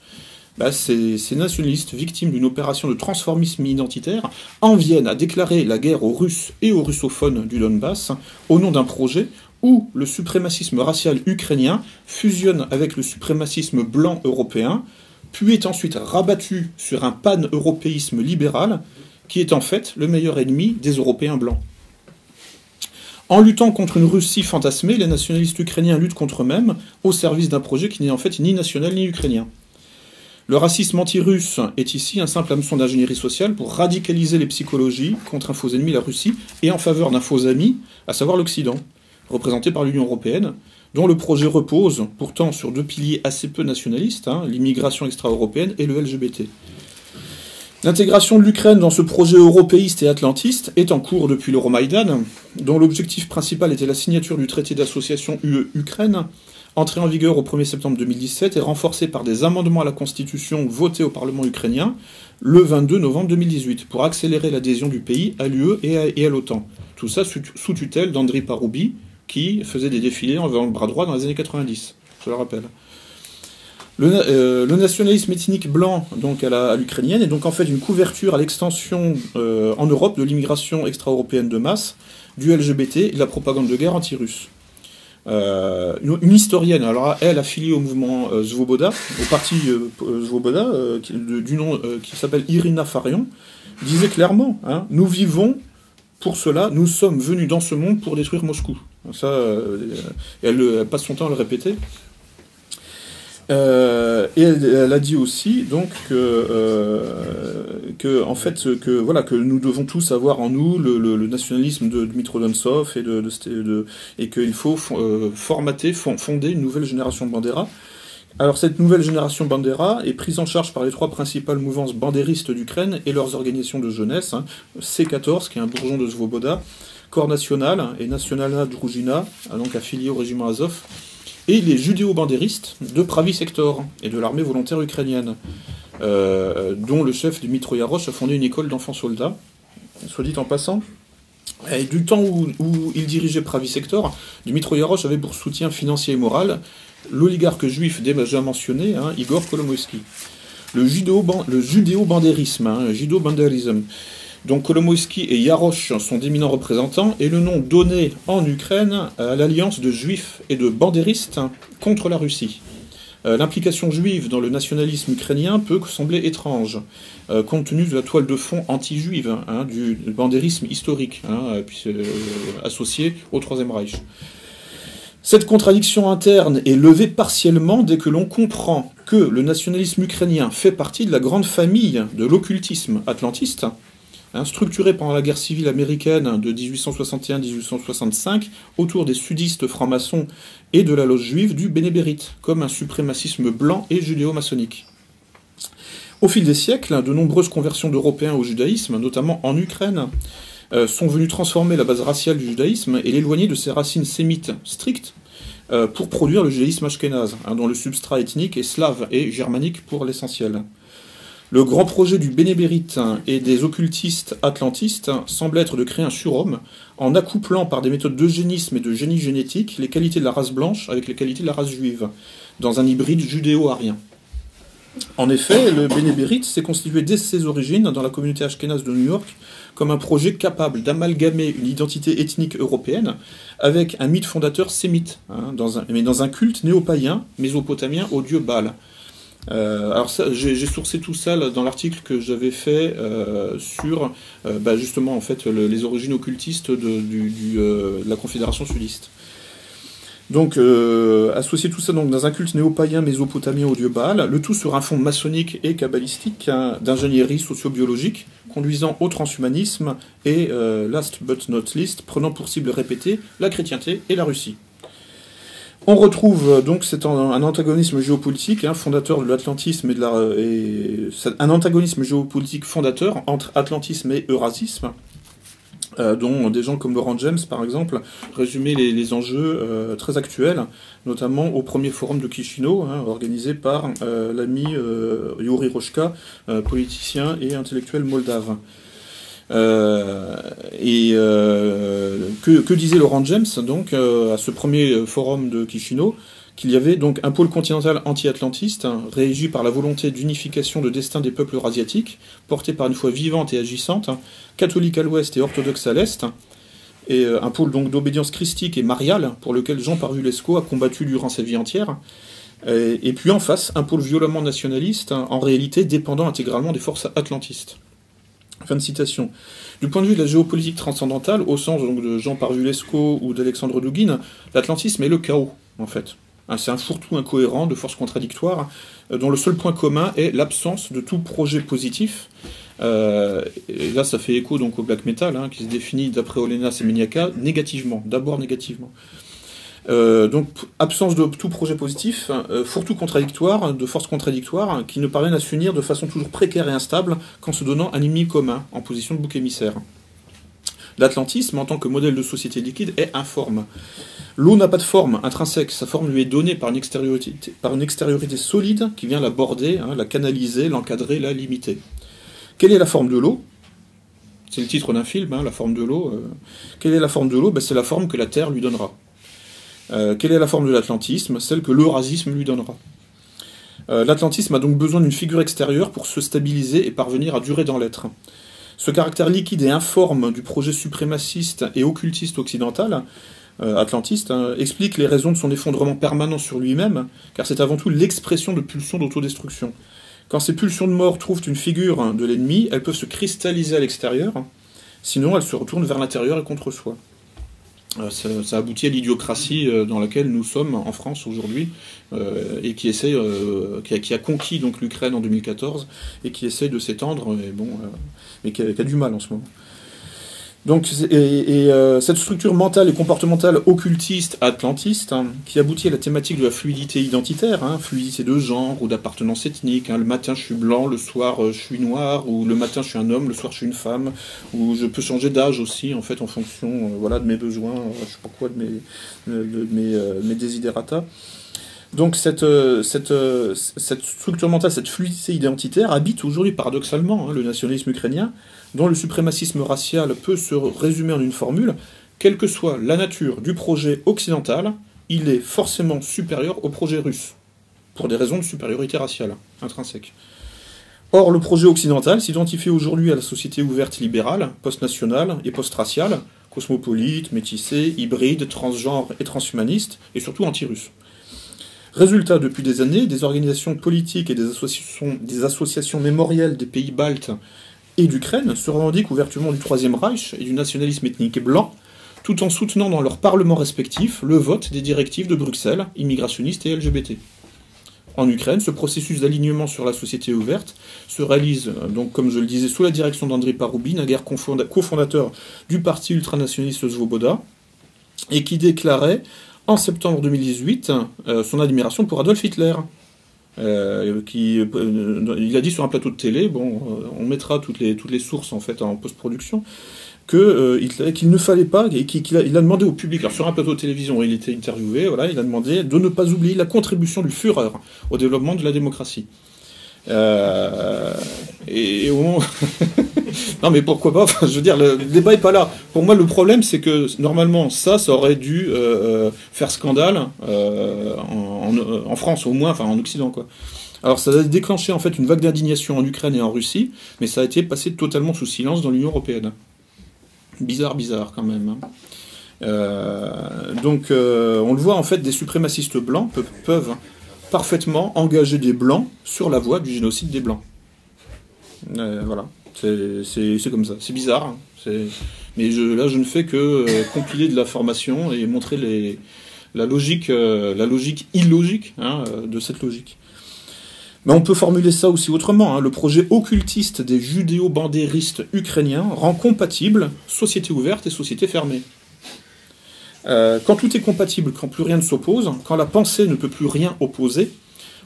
[SPEAKER 1] ces nationalistes, victimes d'une opération de transformisme identitaire, en viennent à déclarer la guerre aux Russes et aux russophones du Donbass au nom d'un projet où le suprémacisme racial ukrainien fusionne avec le suprémacisme blanc européen, puis est ensuite rabattu sur un pan-européisme libéral qui est en fait le meilleur ennemi des Européens blancs. En luttant contre une Russie fantasmée, les nationalistes ukrainiens luttent contre eux-mêmes au service d'un projet qui n'est en fait ni national ni ukrainien. Le racisme anti-russe est ici un simple hameçon d'ingénierie sociale pour radicaliser les psychologies contre un faux ennemi, la Russie, et en faveur d'un faux ami, à savoir l'Occident, représenté par l'Union européenne, dont le projet repose pourtant sur deux piliers assez peu nationalistes, l'immigration extra-européenne et le LGBT. L'intégration de l'Ukraine dans ce projet européiste et atlantiste est en cours depuis l'Euromaïdan, dont l'objectif principal était la signature du traité d'association UE-Ukraine, entré en vigueur au 1er septembre 2017 et renforcé par des amendements à la Constitution votés au Parlement ukrainien le 22 novembre 2018 pour accélérer l'adhésion du pays à l'UE et à l'OTAN. Tout ça sous tutelle d'Andriy Paroubi, qui faisait des défilés en le bras droit dans les années 90, je le rappelle. Le nationalisme ethnique blanc donc à l'ukrainienne est donc en fait une couverture à l'extension en Europe de l'immigration extra-européenne de masse, du LGBT et de la propagande de guerre anti-russe. Une historienne, alors elle affiliée au mouvement Svoboda, au parti Svoboda, du nom qui s'appelle Irina Farion, disait clairement, nous vivons pour cela, nous sommes venus dans ce monde pour détruire Moscou. Ça, elle passe son temps à le répéter. Et elle a dit aussi donc en fait voilà que nous devons tous avoir en nous le nationalisme de Dmytro Donsov et qu'il faut fonder une nouvelle génération de Bandera. Alors cette nouvelle génération Bandera est prise en charge par les trois principales mouvances bandéristes d'Ukraine et leurs organisations de jeunesse, hein, C14 qui est un bourgeon de Svoboda, Corps National et Nationalna Druzhina, donc affilié au régiment Azov, et les judéo-bandéristes de Pravi Sector et de l'armée volontaire ukrainienne, dont le chef Dmytro Yarosh a fondé une école d'enfants soldats, soit dit en passant. Et du temps où il dirigeait Pravi Sector, Dmytro Yarosh avait pour soutien financier et moral l'oligarque juif déjà mentionné, hein, Igor Kolomoïski. Le judéo-bandérisme, hein, judo-bandérisme. Donc Kolomoïski et Yarosh sont d'éminents représentants, et le nom donné en Ukraine à l'alliance de juifs et de bandéristes contre la Russie. L'implication juive dans le nationalisme ukrainien peut sembler étrange, compte tenu de la toile de fond anti-juive, hein, du bandérisme historique, hein, associé au Troisième Reich. Cette contradiction interne est levée partiellement dès que l'on comprend que le nationalisme ukrainien fait partie de la grande famille de l'occultisme atlantiste, hein, structuré pendant la guerre civile américaine de 1861-1865 autour des sudistes francs-maçons et de la loge juive du Bénébérite, comme un suprémacisme blanc et judéo-maçonnique. Au fil des siècles, de nombreuses conversions d'Européens au judaïsme, notamment en Ukraine, sont venues transformer la base raciale du judaïsme et l'éloigner de ses racines sémites strictes pour produire le judaïsme ashkénaze, hein, dont le substrat ethnique est slave et germanique pour l'essentiel. Le grand projet du Bénébérite et des occultistes atlantistes semble être de créer un surhomme en accouplant par des méthodes d'eugénisme et de génie génétique les qualités de la race blanche avec les qualités de la race juive, dans un hybride judéo-arien. En effet, le Bénébérite s'est constitué dès ses origines dans la communauté ashkénaze de New York comme un projet capable d'amalgamer une identité ethnique européenne avec un mythe fondateur sémite, hein, mais dans un culte néo-païen mésopotamien au dieu Baal. Alors ça, j'ai sourcé tout ça là, dans l'article que j'avais fait sur justement en fait les origines occultistes de la Confédération sudiste. Donc associer tout ça donc dans un culte néo-païen mésopotamien au dieu Baal, le tout sur un fond maçonnique et kabbalistique, hein, d'ingénierie socio-biologique conduisant au transhumanisme et last but not least prenant pour cible répétée la chrétienté et la Russie. On retrouve donc un antagonisme géopolitique, hein, fondateur de l'atlantisme un antagonisme géopolitique fondateur entre atlantisme et eurasisme, dont des gens comme Laurent James, par exemple, résumaient les enjeux très actuels, notamment au premier forum de Chisinau, hein, organisé par l'ami Yuri Rochka, politicien et intellectuel moldave. Que disait Laurent James donc à ce premier forum de Chisinau, qu'il y avait donc un pôle continental anti-atlantiste, hein, régi par la volonté d'unification de destin des peuples eurasiatiques, porté par une foi vivante et agissante, hein, catholique à l'ouest et orthodoxe à l'est, et un pôle donc d'obédience christique et mariale pour lequel Jean Parvulesco a combattu durant sa vie entière. Et puis en face, un pôle violemment nationaliste, hein, en réalité dépendant intégralement des forces atlantistes. Fin de citation. Du point de vue de la géopolitique transcendantale, au sens donc de Jean Parvulesco ou d'Alexandre Douguin, l'atlantisme est le chaos, en fait. C'est un fourre-tout incohérent de forces contradictoires, dont le seul point commun est l'absence de tout projet positif. Et là, ça fait écho donc au black metal, hein, qui se définit, d'après Olena Semeniaka, négativement, d'abord négativement. Donc, absence de tout projet positif, fourre-tout contradictoire, de forces contradictoires, qui ne parviennent à s'unir de façon toujours précaire et instable, qu'en se donnant un ennemi commun, en position de bouc émissaire. L'atlantisme, en tant que modèle de société liquide, est informe. L'eau n'a pas de forme intrinsèque, sa forme lui est donnée par une extériorité solide qui vient la border, hein, la canaliser, l'encadrer, la limiter. Quelle est la forme de l'eau ? C'est le titre d'un film, hein, la forme de l'eau. Quelle est la forme de l'eau ? C'est la forme que la Terre lui donnera. Quelle est la forme de l'atlantisme ? Celle que l'eurasisme lui donnera. L'atlantisme a donc besoin d'une figure extérieure pour se stabiliser et parvenir à durer dans l'être. Ce caractère liquide et informe du projet suprémaciste et occultiste occidental, atlantiste, hein, explique les raisons de son effondrement permanent sur lui-même, car c'est avant tout l'expression de pulsions d'autodestruction. Quand ces pulsions de mort trouvent une figure de l'ennemi, elles peuvent se cristalliser à l'extérieur, sinon elles se retournent vers l'intérieur et contre soi. Ça aboutit à l'idiocratie dans laquelle nous sommes en France aujourd'hui, et qui a conquis donc l'Ukraine en 2014 et qui essaie de s'étendre, mais qui a du mal en ce moment. Donc, cette structure mentale et comportementale occultiste, atlantiste, qui aboutit à la thématique de la fluidité identitaire, fluidité de genre ou d'appartenance ethnique. Le matin je suis blanc, le soir je suis noir, ou le matin je suis un homme, le soir je suis une femme, ou je peux changer d'âge aussi, en fait, en fonction de mes besoins, je sais pas quoi, de mes desiderata. Donc cette structure mentale, cette fluidité identitaire habite aujourd'hui paradoxalement le nationalisme ukrainien, dont le suprémacisme racial peut se résumer en une formule: quelle que soit la nature du projet occidental, il est forcément supérieur au projet russe, pour des raisons de supériorité raciale intrinsèque. Or, le projet occidental s'identifie aujourd'hui à la société ouverte libérale, post-nationale et post-raciale, cosmopolite, métissée, hybride, transgenre et transhumaniste, et surtout anti-russe. Résultat, depuis des années, des organisations politiques et des associations mémorielles des pays baltes et d'Ukraine se revendiquent ouvertement du Troisième Reich et du nationalisme ethnique blanc, tout en soutenant dans leurs parlements respectifs le vote des directives de Bruxelles, immigrationnistes et LGBT. En Ukraine, ce processus d'alignement sur la société ouverte se réalise, donc, comme je le disais, sous la direction d'Andrei Parubin, naguère cofondateur du parti ultranationaliste Svoboda, et qui déclarait en septembre 2018 son admiration pour Adolf Hitler. Il a dit sur un plateau de télé, on mettra toutes les sources en fait en post-production, qu'il ne fallait pas, et qu'il a demandé au public, alors sur un plateau de télévision, il était interviewé, il a demandé de ne pas oublier la contribution du Führer au développement de la démocratie. Et au moment... Non mais pourquoi pas, je veux dire, le débat est pas là. Pour moi, le problème, c'est que normalement, ça aurait dû faire scandale en France, au moins, enfin en Occident, quoi. Alors ça a déclenché en fait une vague d'indignation en Ukraine et en Russie, mais ça a été passé totalement sous silence dans l'Union européenne. Bizarre quand même. Donc on le voit, en fait, des suprémacistes blancs peuvent parfaitement engager des blancs sur la voie du génocide des blancs. Voilà. C'est comme ça. C'est bizarre. Mais là, je ne fais que compiler de l'information et montrer la logique illogique de cette logique. Mais on peut formuler ça aussi autrement. Le projet occultiste des judéo-bandéristes ukrainiens rend compatible société ouverte et société fermée. Quand tout est compatible, quand plus rien ne s'oppose, quand la pensée ne peut plus rien opposer,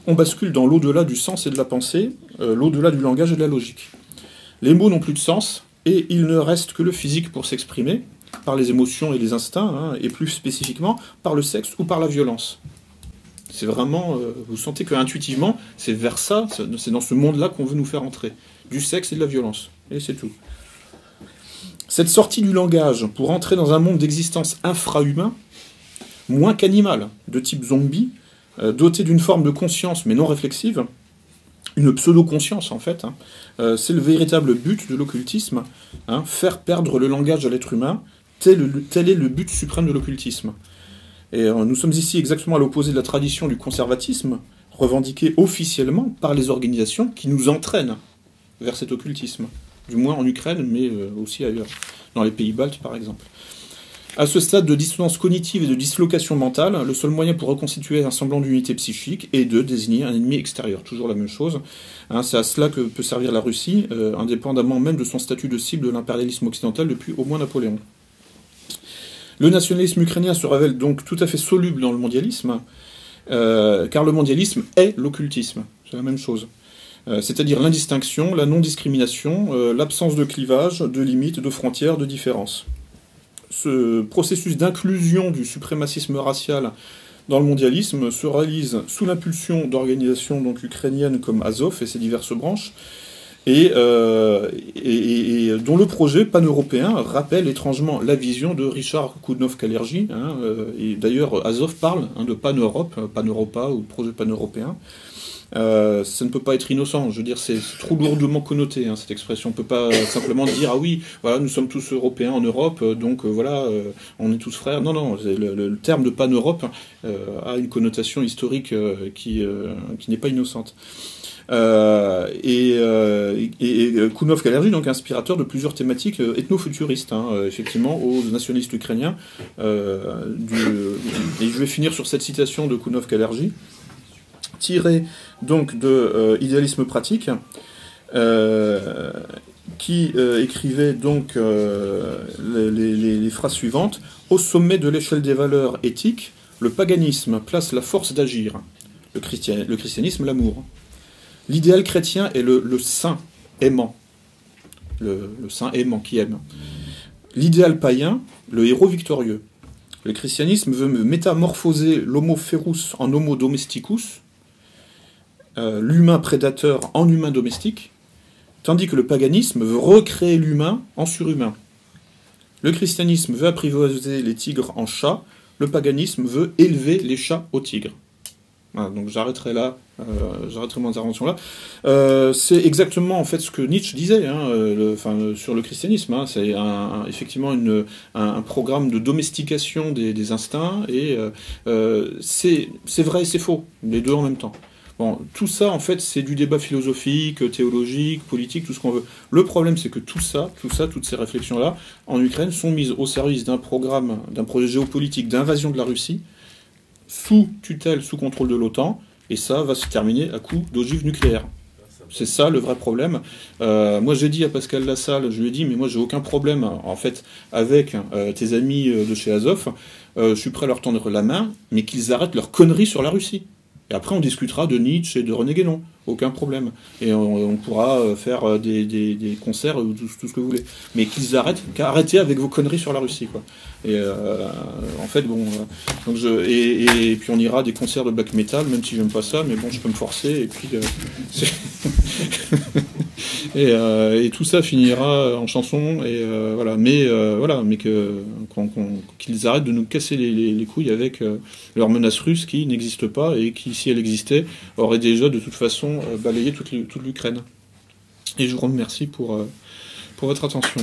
[SPEAKER 1] on bascule dans l'au-delà du sens et de la pensée, l'au-delà du langage et de la logique. Les mots n'ont plus de sens, et il ne reste que le physique pour s'exprimer, par les émotions et les instincts, et plus spécifiquement par le sexe ou par la violence. C'est vraiment, vous sentez que intuitivement, c'est vers ça, c'est dans ce monde-là qu'on veut nous faire entrer. Du sexe et de la violence. Et c'est tout. Cette sortie du langage pour entrer dans un monde d'existence infra-humain, moins qu'animal, de type zombie, doté d'une forme de conscience mais non réflexive, une pseudo-conscience en fait, c'est le véritable but de l'occultisme, faire perdre le langage à l'être humain, tel est le but suprême de l'occultisme. Et nous sommes ici exactement à l'opposé de la tradition du conservatisme, revendiquée officiellement par les organisations qui nous entraînent vers cet occultisme, du moins en Ukraine, mais aussi ailleurs, dans les pays baltes par exemple. À ce stade de dissonance cognitive et de dislocation mentale, le seul moyen pour reconstituer un semblant d'unité psychique est de désigner un ennemi extérieur. Toujours la même chose. C'est à cela que peut servir la Russie, indépendamment même de son statut de cible de l'impérialisme occidental depuis au moins Napoléon. Le nationalisme ukrainien se révèle donc tout à fait soluble dans le mondialisme, car le mondialisme est l'occultisme. C'est la même chose. C'est-à-dire l'indistinction, la non-discrimination, l'absence de clivage, de limites, de frontières, de différences. Ce processus d'inclusion du suprémacisme racial dans le mondialisme se réalise sous l'impulsion d'organisations donc ukrainiennes comme Azov et ses diverses branches, et dont le projet pan-européen rappelle étrangement la vision de Richard Koudnov-Kalergi. Et d'ailleurs, Azov parle de pan-Europe, pan-Europa ou de projet pan-européen. ça ne peut pas être innocent. Je veux dire, c'est trop lourdement connoté, hein, cette expression. On ne peut pas simplement dire, ah oui, voilà, nous sommes tous européens en Europe, donc voilà, on est tous frères. Non, non, le terme de pan-Europe a une connotation historique qui n'est pas innocente. Et Kounov-Kalergi, donc inspirateur de plusieurs thématiques ethno-futuristes, hein, effectivement, aux nationalistes ukrainiens. Et je vais finir sur cette citation de Kounov-Kalergi, tirée donc de Idéalisme pratique, qui écrivait donc les phrases suivantes. Au sommet de l'échelle des valeurs éthiques, le paganisme place la force d'agir, le christianisme l'amour. L'idéal chrétien est le saint aimant, le saint aimant qui aime. L'idéal païen, le héros victorieux. Le christianisme veut métamorphoser l'homo ferus en homo domesticus, l'humain prédateur en humain domestique, tandis que le paganisme veut recréer l'humain en surhumain. Le christianisme veut apprivoiser les tigres en chats, le paganisme veut élever les chats aux tigres. Voilà, donc j'arrêterai là, j'arrêterai mon intervention là. C'est exactement en fait ce que Nietzsche disait, hein, sur le christianisme. Hein, c'est effectivement un programme de domestication des instincts, et c'est vrai et c'est faux, les deux en même temps. Bon, tout ça, en fait, c'est du débat philosophique, théologique, politique, tout ce qu'on veut. Le problème, c'est que toutes ces réflexions-là, en Ukraine, sont mises au service d'un programme, d'un projet géopolitique d'invasion de la Russie, sous tutelle, sous contrôle de l'OTAN, et ça va se terminer à coup d'ogive nucléaire. C'est ça le vrai problème. Moi, j'ai dit à Pascal Lassalle, je lui ai dit, mais moi, j'ai aucun problème, en fait, avec tes amis de chez Azov. Je suis prêt à leur tendre la main, mais qu'ils arrêtent leurs conneries sur la Russie. Et après, on discutera de Nietzsche et de René Guénon. Aucun problème. Et on pourra faire des concerts, tout ce que vous voulez. Mais qu'ils arrêtez avec vos conneries sur la Russie, quoi. Et en fait, bon... donc et puis on ira à des concerts de black metal, même si j'aime pas ça, mais bon, je peux me forcer, et puis... et tout ça finira en chanson, et voilà. Mais qu'ils arrêtent de nous casser les couilles avec leur menace russe qui n'existe pas, et qui, si elle existait, aurait déjà de toute façon balayé toute l'Ukraine. Et je vous remercie pour votre attention.